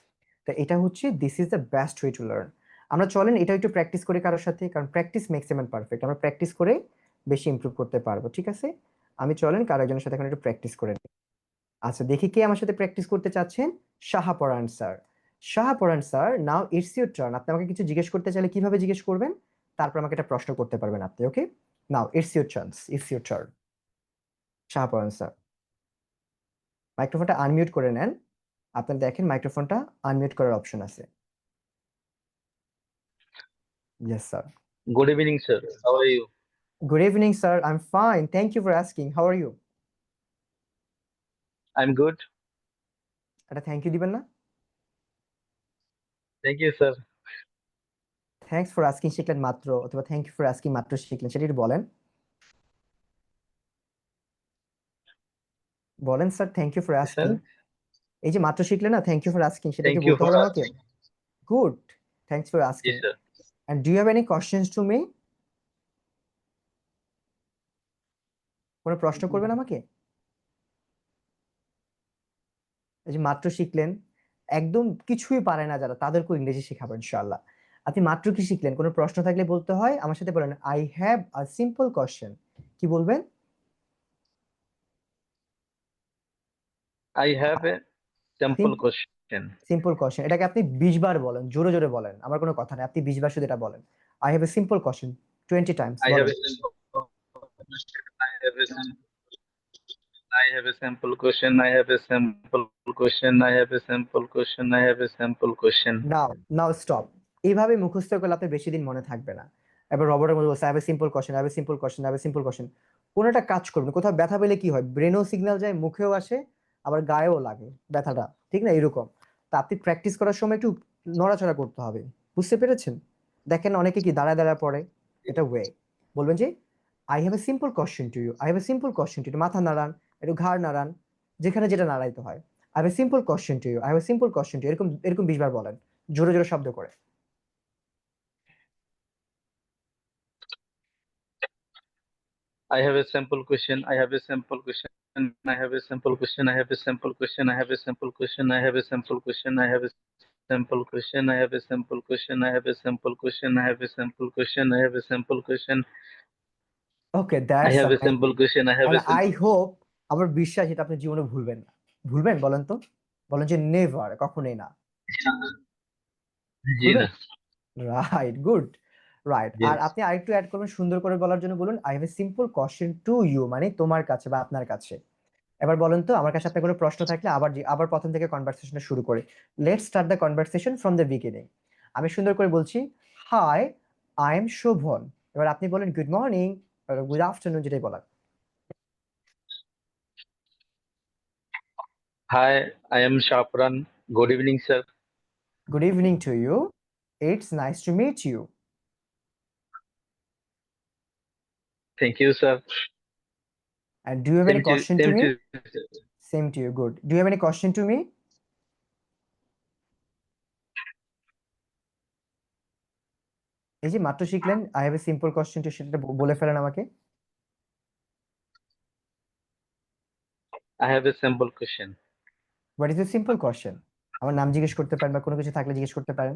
তো এটা হচ্ছে this is the best way to learn. আমরা চলেন এটা একটু প্র্যাকটিস করি কারোর সাথে, কারণ practice makes a man perfect. আমরা প্র্যাকটিস করে বেশি ইমপ্রুভ করতে পারবো, ঠিক আছে? আমি চলেন কারো একজনের সাথে এখন একটু প্র্যাকটিস করে নিই। আচ্ছা, দেখি কে আমার সাথে প্র্যাকটিস করতে চাচ্ছেন। Shahparan sir, Shahparan sir, now it's your turn. আপনি আমাকে কিছু জিজ্ঞেস করতে চাইলে কিভাবে জিজ্ঞেস করবেন, তারপর আমাকে একটা প্রশ্ন করতে পারবেন আপনি। Okay, now it's your chance, it's your turn. Shahparan sir, মাইক্রোফোনটা আনমিউট করে নেন। আপনার দেখেন মাইক্রোফোনটা আনমিউট করার অপশন আছে। Yes sir. Good evening, sir. How are you? Good evening sir, I am fine, thank you for asking, how are you? I'm good. একটা thank you দিবেন না? Thank you, sir. Thanks for asking শিখলেন মাত্র, অথবা thank you for asking মাত্র শিখলেন, সেটা একটু বলেন। বলেন sir thank you for asking. এই যে মাত্র শিখলেন না থ্যাংক ইউ ফর আস্কিং, সেটা কি Thank you বলতে for হবে না okay? asking. Good, thanks for asking. Yes, sir. And do you have any questions to me? কোনো প্রশ্ন করবেন আমাকে? এই যে মাত্র শিখলেন, একদম কিছুই পারে না যারা, তাদেরকেও ইংরেজি শেখাবো ইনশাআল্লাহ। আপনি মাত্র কি শিখলেন, কোনো প্রশ্ন থাকলে বলতে হয়, আমার সাথে বলেন I have a simple question. কি বলবেন? I have a simple question. Simple question, এটাকে আপনি 20 বার বলেন, জোরে জোরে বলেন, আমার কোনো কথা নেই, আপনি 20 বার শুধু এটা বলেন। I have a simple question 20 Times I have বলেন। a simple I have a simple I have a simple question. I have a simple question. I have a simple question. I have a simple question. Now now stop. এইভাবে মুখস্থ করলে আপনার বেশি দিন মনে থাকবে না। এবার রবটের মধ্যে বলছে I have a simple question, I have a simple question, I have a simple question. কোনোটা কাজ করবে, কোথাও ব্যথা পেলে কি হয়, ব্রেনেও সিগন্যাল যায়, মুখেও আসে, আবার গায়েও লাগে ব্যথাটা, ঠিক না? এরকম। তা আপনি প্র্যাকটিস করার সময় একটু নড়াচড়া করতে হবে, বুঝতে পেরেছেন? দেখেন অনেকে কি দাঁড়ায় দাঁড়ায় পড়ে, এটা ওয়ে। বলবেন যে I have a simple question to you, I have a simple question to you, মাথা নাড়ান, একটু ঘাড় নাড়ান, যেখানে যেটা নাড়াইতে হয়। I have a simple question to you, I have a simple question to you, এরকম এরকম 20 বার বলেন, জোরে জোরে শব্দ করে। I have a simple question. I have a simple question. I have a simple question. I have a simple question. I have a simple question. I have a simple question. I have a simple question. I have a simple question. I have a simple question. I have a simple question. I have a simple question. ওকে, I that's have a amazing. simple question. I have and a simple. I hope, আমার বিশ্বাস এটা আপনি জীবনে ভুলবেন না। ভুলবেন বলেন তো? বলেন যে নেভার, কখনোই না। জি ভুলবেন? না। Right, good. রাইট। আর Yes. আপনি আরেকটু অ্যাড করবেন, সুন্দর করে বলার জন্য বলুন I have a simple question to you, মানে তোমার কাছে বা আপনার কাছে। এবার বলেন তো, আমার কাছে আপনার কোনো প্রশ্ন থাকলে আবার প্রথম থেকে কনভারসেশনটা শুরু করি। Let's start the conversation from the beginning. আমি সুন্দর করে বলছি, হাই, আই এম শোভন। এবার আপনি বলেন গুড মর্নিং, গুড আফটারনুন, যেটাই বলার। Hi, I am Shafran. Good evening, sir. Good evening to you, it's nice to meet you. Thank you, sir. And do you have any Same to question to same me? to you. Same to you, good. Do you have any question to me? এই যে মাত্র শিখলেন I have a simple question to, সেটা বলে ফেলেন আমাকে। I have a simple question. What is a simple question? আমার নাম জিজ্ঞেস করতে পারেন বা কোনো কিছু থাকলে জিজ্ঞেস করতে পারেন।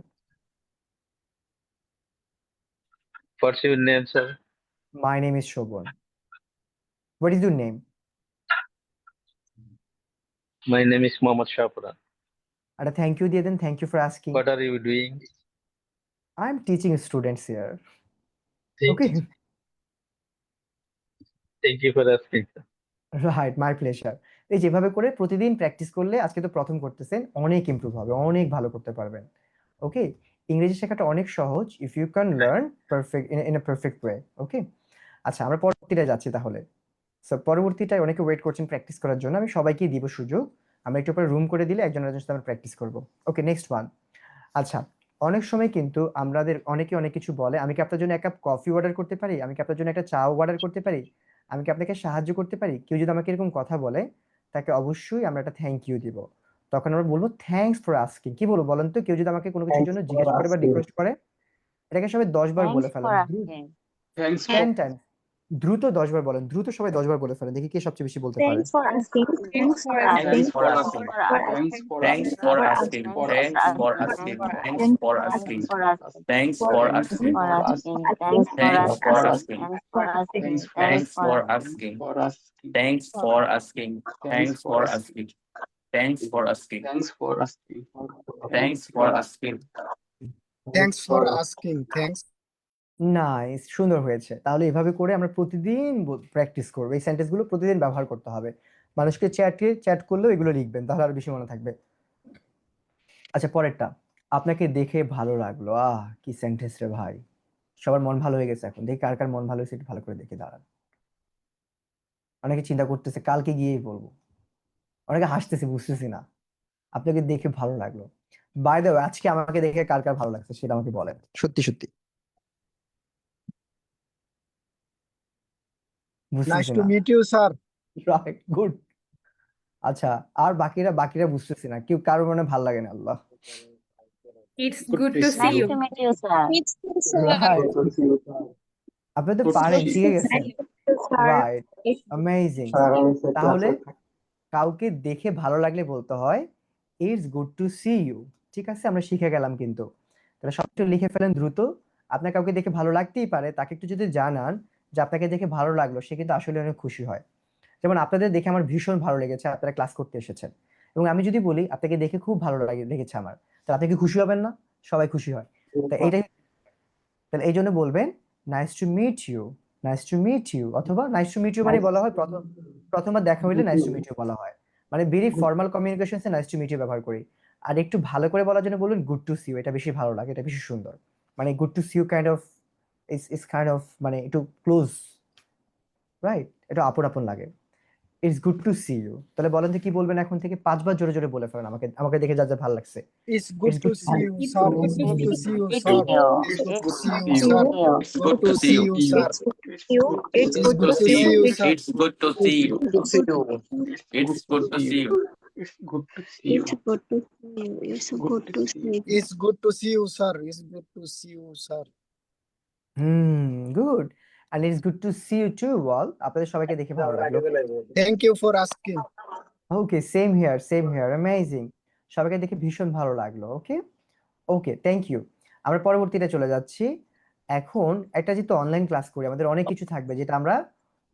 What's your name, sir? My name is Shobhan. What is your name? My name is Mohammad Shafran. একটা থ্যাংক ইউ দিয়ে দেন, thank you for asking. What are you doing? I am teaching students here. Thank, okay, thank you for asking, sir. Right, my pleasure. এই যেভাবে করে প্রতিদিন practice করলে, আজকে তো প্রথম করতেছেন, অনেক ইমপ্রুভ হবে, অনেক ভালো করতে পারবেন। ওকে, ইংরেজি শেখাটা অনেক সহজ if you can learn perfect in a perfect way. Okay, আচ্ছা আমরা পরবর্তীটায় যাচ্ছি তাহলে। সো পরবর্তীটায় অনেকে ওয়েট করছেন প্র্যাকটিস করার জন্য, আমি সবাইকেই দিব সুযোগ। আমরা একটু পরে রুম করে দিলে একজন আরেকজনের সাথে আমরা প্র্যাকটিস করব। ওকে, নেক্সট ওয়ান। আচ্ছা, অনেক সময় কিন্তু আমাদের অনেকে অনেক কিছু বলে, আমি কি আপনার জন্য এক কাপ কফি অর্ডার করতে পারি, আমি কি আপনার জন্য একটা চা অর্ডার করতে পারি, আমি কি আপনাকে সাহায্য করতে পারি। কেউ যদি আমাকে এরকম কথা বলে, তাকে অবশ্যই আমরা একটা থ্যাংক ইউ দিব। তখন আমরা বলবো থ্যাঙ্কস ফর আস্কিং। কি বলবো বলেন তো? কেউ যদি আমাকে কোনো কিছুর জন্য জিজ্ঞেস করে বা রিকোয়েস্ট করে, এটাকে সবাই 10 বার বলে Thanks ফেলেন। for asking. 10 টাইম, দ্রুত 10 বার বলেন, দ্রুত সবাই 10 বার বলে ফেলেন, দেখি কে সবচেয়ে বেশি বলতে পারে। Thanks for asking. Thanks for asking. Thanks for asking. Thanks for asking. Thanks for asking. Thanks for asking. Thanks for asking. Thanks for asking. Thanks for asking. Thanks for asking. Thanks for asking. Thanks for asking. Thanks for asking. Thanks for asking. Thanks. Nice, সুন্দর হয়েছে। তাহলে এভাবে করে আমরা প্রতিদিন practice করবো, এই সেন্টেন্সগুলো প্রতিদিন ব্যবহার করতে হবে। মানুষকে চ্যাট করলেও এগুলো লিখবেন, তাহলে আরো বেশি মনে থাকবে। আচ্ছা, পরেরটা, আপনাকে দেখে ভালো লাগলো। কি সেন্টেন্স রে ভাই! সবার মন ভালো হয়ে গেছে এখন, দেখি কার কার মন ভালো হয়েছে, একটু ভালো করে দেখে দাঁড়ান। অনেকে চিন্তা করতেছে কালকে গিয়েই বলবো, অনেকে হাসতেছে, বুঝতেছি না। আপনাকে দেখে ভালো লাগলো। বাই দ্য ওয়ে, আজকে আমাকে দেখে কার কার ভালো লাগছে সেটা আমাকে বলেন, সত্যি সত্যি। Nice বুঝতেছি to না। meet you, sir. Right, good. আচ্ছা, আর বাকিরা বুঝতেছি না, কেউ কারোর মনে ভালো লাগে না। আল্লাহ, It's good to see Nice you. to meet you, sir. Right, আপনি তো পারেন, শিখে গেছেন। Right, amazing. তাহলে কাউকে দেখে ভালো লাগলে বলতে হয় it's good to see you. ঠিক আছে, আমরা শিখে গেলাম কিন্তু। তাহলে সবটা লিখে ফেলেন দ্রুত। আপনার কাউকে দেখে ভালো লাগতেই পারে, তাকে একটু যদি জানান যে আপনাকে দেখে ভালো লাগলো, সে কিন্তু আসলে অনেক খুশি হয়। যেমন আপনাদের দেখে আমার ভীষণ ভালো লেগেছে, আপনারা ক্লাস করতে এসেছেন। এবং আমি যদি বলি আপনাকে দেখে খুব ভালো লেগেছে আমার, তাহলে আপনি কি খুশি হবেন না? সবাই খুশি হয়। তো এইটাই, তাহলে এই জন্য বলবেন nice to meet you, nice to meet you, অথবা নাইস টু মিট ইউ মানে বলা হয় প্রথমবার দেখা হইলে নাইস টু মিট ইউ বলা হয়। মানে ভেরি ফর্মাল কমিউনিকেশনসে নাইস টু মিট ইউ ব্যবহার করি। আর একটু ভালো করে বলার জন্য বলুন গুড টু সি ইউ, এটা বেশি ভালো লাগে, এটা বেশি সুন্দর। মানে good to see you kind of মানে একটু ক্লোজ, রাইট, এটা আপন আপন লাগে। It's good to see you. তাহলে বলেন তো কি বলবেন এখন থেকে 5 বার জোরে জোরে বলে ফেলেন, আমাকে আমাকে দেখে যা যা ভালো লাগছে। It's good it's to good see you, sir. It's good to see you, It's sir. you. It's good to It's see you, good to sir. you. It's Good good to to see see you. you, sir. It's It's good good to to see see you. you, sir. It's good to see you. It's good to see you. It's good to see you. It's good to see you. It's good to see you. It's good to see you, sir. It's good to see you, sir. Good. And it's good to see you to all. আপনাদের সবাইকে দেখে ভালো লাগলো। Thank you for asking. Okay, same here, amazing. সবাইকে দেখে ভীষণ ভালো লাগলো। Okay okay, thank you. আমরা পরবর্তীতে চলে যাচ্ছি। এখন একটা যেহেতু অনলাইন ক্লাস করি, আমাদের অনেক কিছু থাকবে যেটা আমরা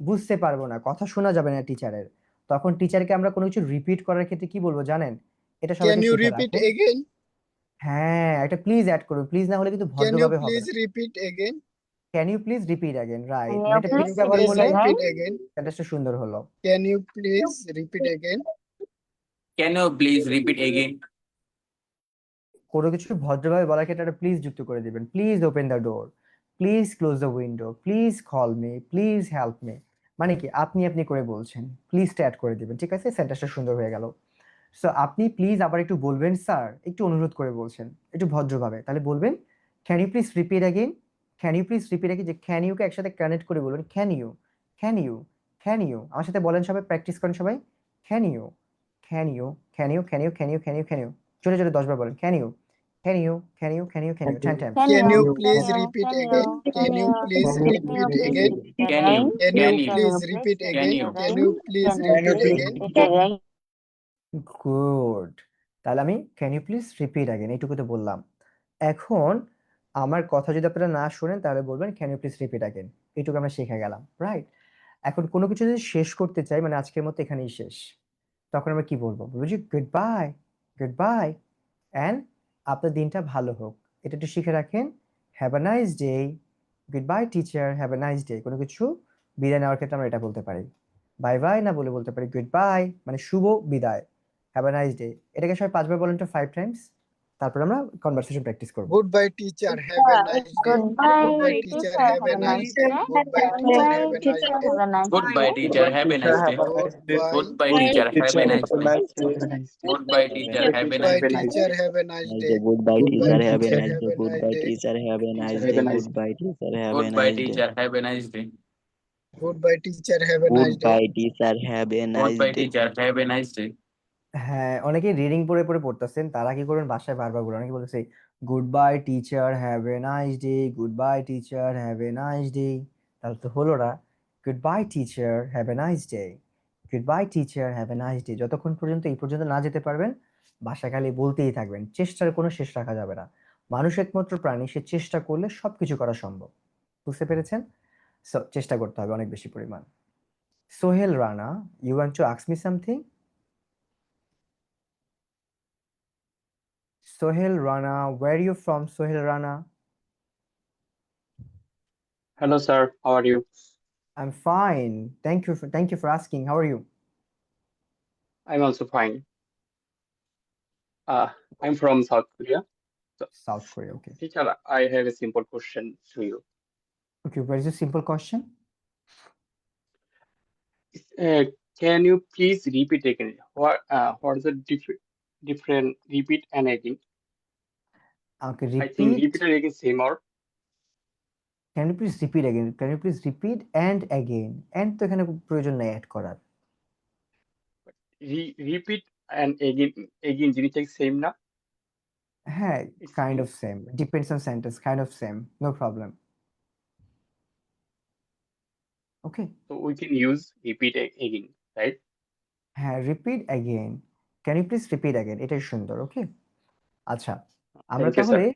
বুঝতে পারবো না, কথা শোনা যাবে না টিচারের। তখন টিচারকে আমরা কোনো কিছু রিপিট করার ক্ষেত্রে কি বলবো জানেন? এটা Can সবাইকে you শিখে repeat রাখুন। again? হ্যাঁ, একটা প্লিজ অ্যাড করুন। প্লিজ না হলে কিন্তু Can you ভদ্রভাবে হবে please না। repeat again? Can you please repeat again, right. Can মানে you এটা Can প্লিজ you please ব্যবহার please করলে repeat again? repeat again? সেন্টেন্সটা সুন্দর হলো। Can you please repeat again? Can you please repeat again? কোনো কিছু ভদ্রভাবে বলার ক্ষেত্রে একটা প্লিজ যুক্ত করে দিবেন। Please open the door, please close the window, please call me, please help me. মানে কি আপনি আপনি করে বলছেন, প্লিজটা অ্যাড করে দিবেন। ঠিক আছে, সেন্টেন্সটা সুন্দর হয়ে গেল। সো আপনি প্লিজ আবার একটু বলবেন স্যার, একটু অনুরোধ করে বলছেন, একটু ভদ্রভাবে। তাহলে বলবেন can you please repeat again. Can you please repeat again, যে ক্যান ইউকে একসাথে কানেক্ট করে বলবেন can you, can you, can you. আমার সাথে বলেন সবাই, প্র্যাকটিস করেন সবাই। Can you, can you, can you, can you, can you, can you, can you. জোরে জোরে 10 বার বলেন can you, can you, can you, can you, can you, 10 times. Can Can you? you Can please you? repeat Can again? you? Can you please Can you repeat please again? repeat Can you? again? Can you Can you? please Can you repeat please again? Can you? Can you please Can you repeat please again? repeat again? Good. তাহলে আমি can you please repeat again এইটুকু তো বললাম। এখন আমার কথা যদি আপনারা না শুনেন তাহলে বলবেন can you please repeat again. এইটুকু আমরা শিখে গেলাম, রাইট। এখন কোনো কিছু যদি শেষ করতে চাই, মানে আজকের মতো এখানেই শেষ, তখন আমরা কি বলবো? বলবো যে good bye, good bye, and আপনার দিনটা ভালো হোক। এটা একটু শিখে রাখেন। Have a nice day, good bye teacher, have a nice day. কোনো কিছু বিদায় নেওয়ার ক্ষেত্রে আমরা এটা বলতে পারি। বাই বাই না বলে বলতে পারি গুড বাই, মানে শুভ বিদায়। হ্যাভ আ নাইস ডে, এটাকে সবাই 5 বার বলেন তো 5 টাইমস। তারপর আমরা কনভারসেশন প্র্যাকটিস করব। Goodbye, teacher. Have a nice day. Goodbye, Goodbye, teacher. teacher. Have a Have a nice nice day. day. Goodbye, teacher. Have Goodbye, a nice teacher. day. Have a nice Goodbye, day. teacher. Have a nice day. Goodbye. Goodbye, teacher. Have a nice day. Goodbye, teacher. Have a nice Goodbye, day. teacher. Have a nice day. Goodbye, Goodbye, teacher. Have a teacher. nice Have day. a nice Goodbye, day. teacher. Have a nice day. Goodbye, teacher. Have a Goodbye, nice day. teacher. Have a nice day. Goodbye, teacher. Have a nice day. Goodbye, teacher. Have a nice Goodbye, day. teacher. Have a nice day. হ্যাঁ, অনেকেই reading পড়ে পড়ে পড়তেছেন, তারা কি করবেন বাসায় বারবার বলুন। অনেকে বলতেছে good bye teacher, have a nice day, good bye teacher, have a nice day. তাহলে তো হলো না। Good bye teacher, have a nice day, good bye teacher, have a nice day. যতক্ষণ পর্যন্ত এই পর্যন্ত না যেতে পারবেন, বাসায় খালি বলতেই থাকবেন। চেষ্টার কোনো শেষ রাখা যাবে না। মানুষ একমাত্র প্রাণী, সে চেষ্টা করলে সবকিছু করা সম্ভব। বুঝতে পেরেছেন? সো চেষ্টা করতে হবে অনেক বেশি পরিমাণ। Sohel Rana, you want to ask me something? Sohel Rana, where are you from, Sohel Rana? Hello, sir. How are you? I'm fine. Thank you for asking. How are you? I'm also fine. I'm from South Korea. So, South Korea. Okay. teacher, I have a simple question to you. Okay. Where is the simple question? Uh, can you please repeat again? What is the different repeat and again? Okay. I think Repeat. repeat and again same or Can you please repeat again? Can you please repeat and again? And তো এখানে প্রয়োজন নাই add করার। repeat and again জিনিসটা same না? হ্যাঁ, It's kind of same. Depends on sentence. Kind of same. No problem. Okay. so we can use repeat again, right? হ্যাঁ, repeat again. Can you please repeat again? এটাই সুন্দর। ওকে। আচ্ছা, আমরা Thank you, sir. তাহলে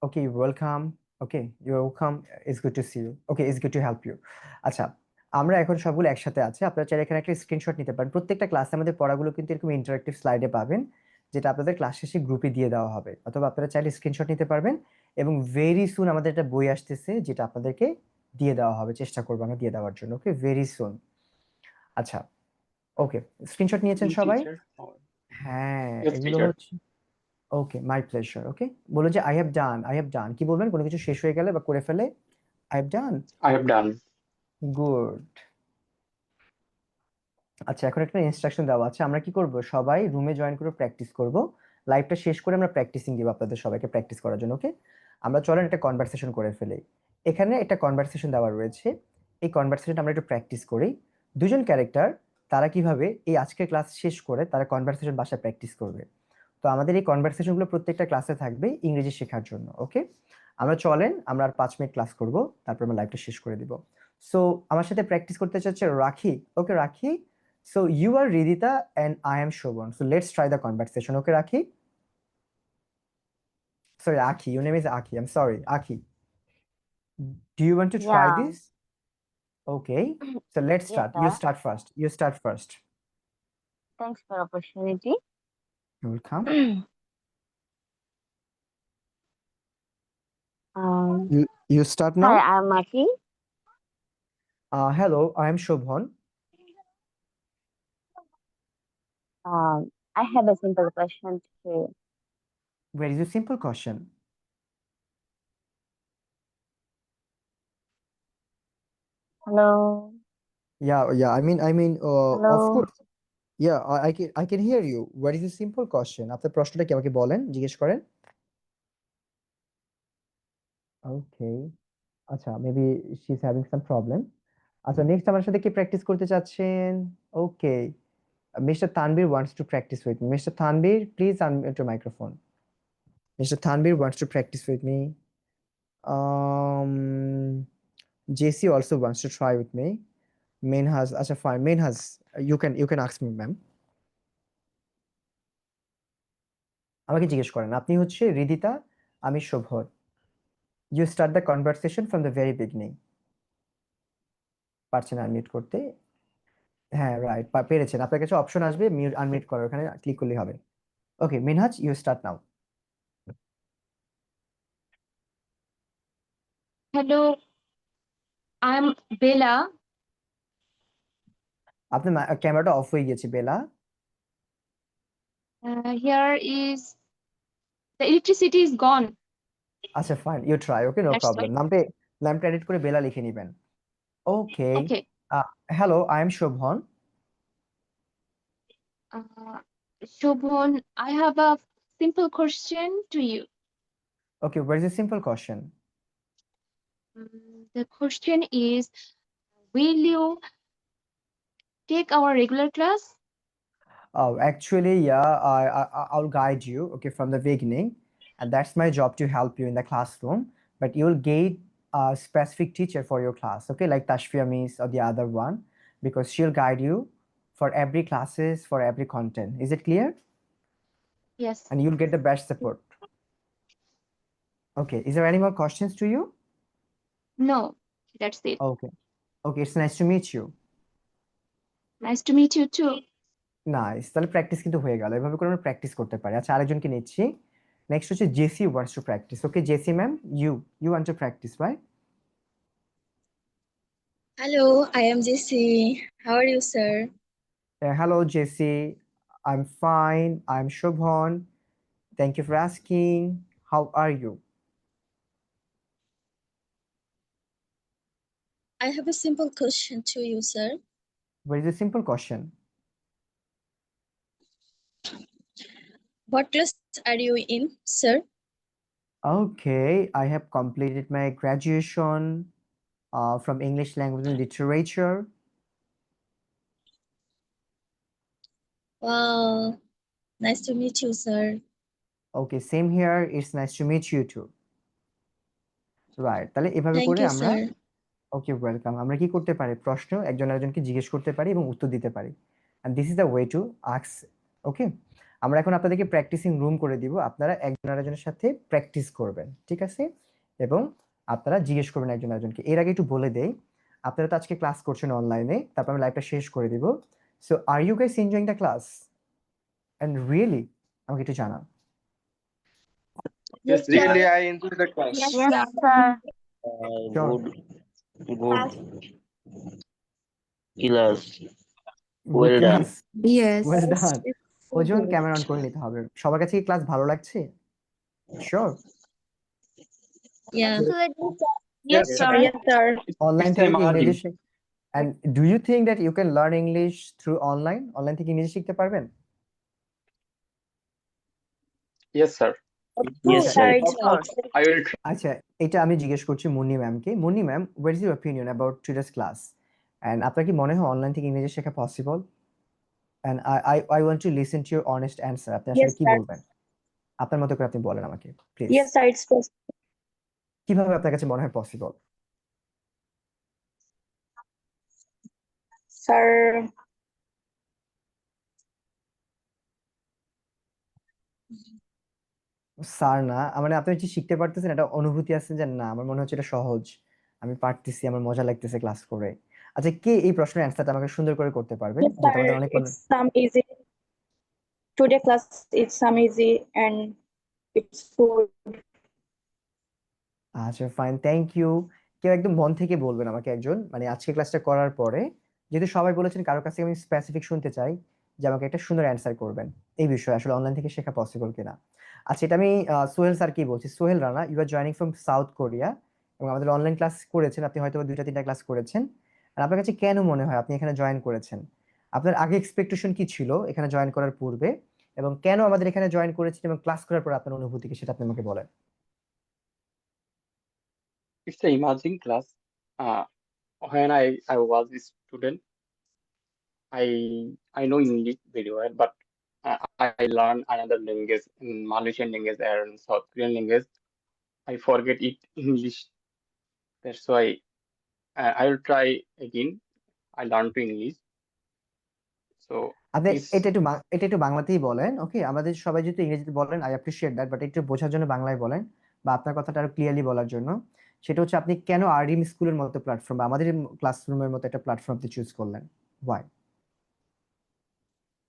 okay, welcome. Okay, you are welcome. It's good to see you. Okay, it's good to help you. আচ্ছা, আমরা এখন সবগুলো একসাথে আছে। আপনারা চাইলে এখানে একটা স্ক্রিনশট নিতে পারেন। প্রত্যেকটা ক্লাসে আমাদের পড়াগুলো কিন্তু এরকম ইন্টারেক্টিভ স্লাইডে পাবেন, যেটা আপনাদের ক্লাস শেষে গ্রুপে দিয়ে দেওয়া হবে। অথবা আপনারা চাইলে স্ক্রিনশট নিতে পারবেন, এবং ভেরি সুন আমাদের একটা বই আসতেছে যেটা আপনাদেরকে দিয়ে দেওয়া হবে। চেষ্টা করবো আমরা দিয়ে দেওয়ার জন্য। ওকে, ভেরি সুন। আচ্ছা, ওকে, স্ক্রিনশট নিয়েছেন সবাই? Teacher. হ্যাঁ, Yes, এগুলো teacher. হচ্ছে ওকে, মাই প্লেজার। ওকে, বলো যে আই হ্যাভ ডান। কি বলবেন কোনো কিছু শেষ হয়ে গেলে বা করে ফেলে? I have done. I have done. Good. আচ্ছা, এখন একটা ইনস্ট্রাকশন দেওয়া আছে, আমরা কি করব, সবাই রুমে জয়েন করে প্র্যাকটিস করব। লাইভটা শেষ করে আমরা প্র্যাকটিসিং দিব আপনাদের সবাইকে প্র্যাকটিস করার জন্য। ওকে, আমরা চলেন একটা কনভারসেশন করে ফেলি। এখানে একটা কনভারসেশন দেওয়া রয়েছে, এই কনভারসেশনটা আমরা একটু প্র্যাকটিস করি। দুজন ক্যারেক্টার তারা কিভাবে এই আজকের ক্লাস শেষ করে তারা কনভারসেশন বাসায় প্র্যাকটিস করবে। তো আমাদের এই কনভারসেশনগুলো প্রত্যেকটা ক্লাসে থাকবে ইংরেজি শেখার জন্য। ওকে, আমরা চলেন আমরা আর 5 মিনিট ক্লাস করব, তারপর আমরা লাইভটা শেষ করে দিব। সো আমার সাথে প্র্যাকটিস করতে চাচ্ছে রাখি। ওকে রাখি, so you are Ridita and I am Shobhan. So let's try the conversation. Okay, Rakhi? Sorry, Aki. Your name is Aki. I'm sorry, Aki. Do you want to try Yeah. this? Okay. So let's Yes, start. You sir. start first. You start first. Thanks for opportunity. You're welcome. You start Hi, now. I'm Maki. Hello, I am Shobhan. I have a simple question to you. Where is your simple question? Hello. Yeah. I mean, of Hello. course. Yeah, I can hear you. What is the simple question? আপনার প্রশ্নটা কি আমাকে বলেন, জিজ্ঞেস করেন। Okay. আচ্ছা, maybe she is having some problem. আচ্ছা, next আমার সাথে কি প্র্যাকটিস করতে চাচ্ছেন? Okay, mister Tanvir wants to practice with me. Mister Tanvir, please unmute your microphone. Mister Tanvir wants to practice with me. Jessy also wants to try with me. Menhaj, আচ্ছা fine, Menhaj you can ask me ma'am. আমাকে জিজ্ঞেস করেন, আপনি হচ্ছে হৃদিতা, আমি Shobhan. You start the conversation from the very beginning. পারছেন unmute করতে? হ্যাঁ রাইট, পেরেছেন। আপনার কাছে অপশন আসবে মিউট আনমিউট করার, ওখানে ক্লিক করলেই হবে। Okay Minhaj, you start now. Hello, I'm Bella. আপনার ক্যামেরাটা অফ হয়ে গেছে Bella. Here is the electricity is gone. আচ্ছা fine, you try. Okay, no That's problem. right. নামটা এডিট করে বেলা লিখে নেবেন। Okay, Okay. Hello, I am Shobhan. Shobhan, I have a simple question to you. Okay, what is a simple question? The question is, will you take our regular class? Oh, actually, yeah, I'll guide you, okay, from the beginning, and that's my job to help you in the classroom. But you'll get a specific teacher for your class, okay, like Tashfia Miss or the other one, because she'll guide you for every classes, for every content. Is it clear? Yes. And you'll get the best support. Okay, is there any more questions to you? No, that's it. Okay. Okay, it's nice to meet you. Nice to meet you too. Nice, তাহলে practice কিন্তু হয়ে গেল। এভাবে করে আমরা practice করতে পারি। আচ্ছা, আরেকজনকে নিচ্ছি। নেক্সট হচ্ছে Jesse wants to practice. Okay Jesse ma'am, you want to practice, right? Hello, I am Jesse. How are you, sir? Hello Jesse, I am fine, I am Shovan, thank you for asking, how are you? I have a simple question to you, sir. What is a simple question? What class are you in, sir? Okay, I have completed my graduation from English language and literature. Wow, nice to meet you, sir. Okay, same here. It's nice to meet you too. Right, তাহলে এভাবে Thank করে you, আমরা, sir. Okay welcome, আমরা কি করতে পারি, প্রশ্ন একজন আরেকজনকে জিজ্ঞেস করতে পারি এবং উত্তর দিতে পারি। And this is the way to ask. Okay, আমরা এখন আপনাদেরকে প্র্যাকটিসিং রুম করে দিব, আপনারা একজন আরেকজনের সাথে প্র্যাকটিস করবেন, ঠিক আছে? এবং আপনারা জিজ্ঞেস করবেন একজন আরেকজনকে। এর আগে একটু বলে দেই, আপনারা তো আজকে ক্লাস করছেন অনলাইনে, তারপর আমি লাইভটা শেষ করে দিব। So are you guys enjoying the class? And really আমাকে একটু জানান। Yes, sir. Really, I enjoy the class. Yes, Yes, sir. sir. Sure. Good class. Good Well done. Class, Yes. Well done. ওজন ক্যামেরা অন করে নিতে হবে। সবার কাছে কি ক্লাস ভালো লাগছে? Sure? Yeah. Absolutely, sir. Yes, sir. Yes, sir. Online Next থেকে time কি ইংরেজি again. And do you think that you can learn English through online? Online থেকে ইংরেজি শিখতে পারবেন? Yes, sir. Yes, আচ্ছা, sir. Sides of I will try. আচ্ছা, এটা আমি জিজ্ঞেস করছি মুন্নি ম্যামকে। Munni ma'am, what is your opinion about today's class? And আপনার কি মনে হয় অনলাইন থেকে ইংরেজি শেখা possible? And I want to listen to your honest answer. আপনি আসলে Yes, কি sir. বলবেন? আপনার মতো করে আপনি বলেন আমাকে, please. Yes, sir. It's possible. কিভাবে আপনার কাছে মনে হয় পসিবল? Sir, স্যার না, মানে আপনি কি শিখতে পারতেছেন, এটা অনুভূতি আছে যে না আমার মনে হচ্ছে এটা সহজ, আমি পারতেছি, আমার মজা লাগতেছে ক্লাস করে। আচ্ছা, কে এই প্রশ্নের অ্যান্সারটা আমাকে সুন্দর করে করতে পারবেন, yes, যেটা sir. আমাদের অনেক It's some easy. Today class is some easy and it's good. আচ্ছা, ফাইন, থ্যাংক ইউ। কেউ একদম মন থেকে বলবেন আমাকে একজন, মানে আজকে ক্লাসটা করার পরে, যেহেতু সবাই বলেছেন কারো কাছে আমি স্পেসিফিক শুনতে চাই যে আমাকে একটা সুন্দর অ্যান্সার করবেন এই বিষয়ে, আসলে অনলাইন থেকে শেখা পসিবল কিনা। আচ্ছা, এটা আমি সোহেল স্যার কি বলছি। Sohel Rana, you are joining from South Korea এবং আমাদের অনলাইন ক্লাস করেছেন, আপনি হয়তো 2টা 3টা ক্লাস করেছেন। আর আপনার কাছে কেন মনে হয় আপনি এখানে জয়েন করেছেন? আপনার আগে এক্সপেকটেশন কি ছিল এখানে জয়েন করার পূর্বে, এবং কেন আমাদের এখানে জয়েন করেছেন, এবং ক্লাস করার পর আপনার অনুভূতি কি সেটা আপনি আমাকে বলেন। It's an imaging class. When I was a student, I know English very well, but I learn another language, Malaysian language and South Korean language. I forget it English. That's why I will try again. I learn to English. So আপনি it's এটা একটু বাংলাতেই বলেন, ওকে? আমাদের সবাই যদি ইংরেজিতে বলেন আই অ্যাপ্রিশিয়েট দ্যাট, বাট একটু বোঝার জন্য বাংলায় বলেন, বা আপনার কথাটা আরো ক্লিয়ারলি বলার জন্য। সেটা হচ্ছে আপনি কেন আরডিএম স্কুলের মতো প্ল্যাটফর্ম বা আমাদের ক্লাসরুমের মতো একটা প্ল্যাটফর্ম আপনি চুজ করলেন? ওয়াই?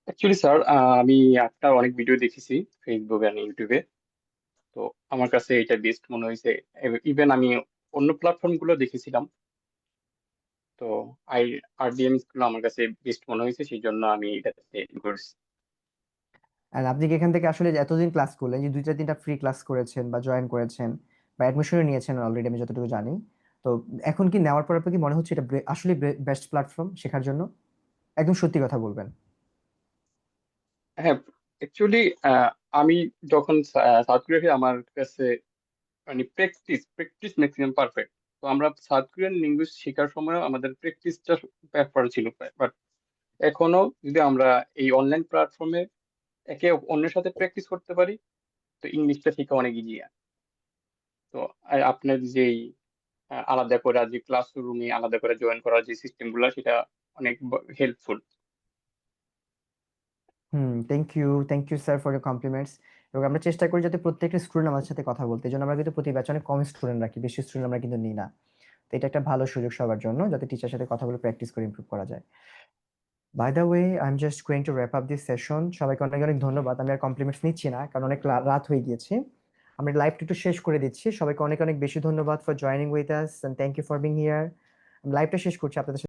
actually স্যার আমি আপনার অনেক ভিডিও দেখেছি ফেসবুক আর ইউটিউবে। তো আমার কাছে এটা বেস্ট মনে হয়েছে। ইভেন আমি অন্য প্ল্যাটফর্ম গুলো দেখেছিলাম, তো আরডিএম স্কুল আমার কাছে বেস্ট মনে হয়েছে, সেই জন্য আমি এটাতে করছি। আর আপনি কি এখান থেকে আসলে যে এতদিন ক্লাস করলেন, যে 2টা 3টা ফ্রি ক্লাস করেছেন বা জয়েন করেছেন বা অ্যাডমিশনও নিয়েছেন অলরেডি, আমি যতটুকু জানি, তো এখন কি নেওয়ার পর আপনার কি মনে হচ্ছে এটা আসলে বেস্ট প্ল্যাটফর্ম শেখার জন্য? একদম সত্যি কথা বলবেন। হ্যাঁ, অ্যাকচুয়ালি আমি যখন সাউথ কোরিয়া, আমার কাছে মানে প্র্যাকটিস ম্যাক্সিমাম পারফেক্ট। তো আমরা সাউথ কোরিয়ান ল্যাঙ্গুয়েজ শেখার সময় আমাদের প্র্যাকটিসটা ব্যাপার ছিল, বাট এখনো যদি আমরা এই অনলাইন প্ল্যাটফর্মে একে অন্যের সাথে প্র্যাকটিস করতে পারি, তো ইংলিশটা শেখা অনেক ইজি। তো আপনার যেই আলাদা করে যে ক্লাসরুমে আলাদা করে জয়েন করার যে সিস্টেম গুলো, সেটা অনেক helpful. Thank you sir for your compliments. এবং আমরা চেষ্টা করি যাতে প্রত্যেকটা স্টুডেন্ট আমাদের সাথে কথা বলতে, এই জন্য আমরা কিন্তু প্রতি ব্যাচে অনেক কম স্টুডেন্ট রাখি, বেশি স্টুডেন্ট আমরা কিন্তু নিই না। তো এটা একটা ভালো সুযোগ সবার জন্য, যাতে টিচার সাথে কথা বলে প্র্যাকটিস করে ইমপ্রুভ করা যায়। By the way, I am just going to wrap up this session. সবাইকে অনেক অনেক ধন্যবাদ। আমি আর কমপ্লিমেন্টস নিচ্ছি না, কারণ অনেক রাত হয়ে গিয়েছে। আমরা লাইভটা একটু শেষ করে দিচ্ছি। সবাইকে অনেক অনেক বেশি ধন্যবাদ for joining with us, and thank you for being here. লাইভটা শেষ করছি আপনাদের সাথে।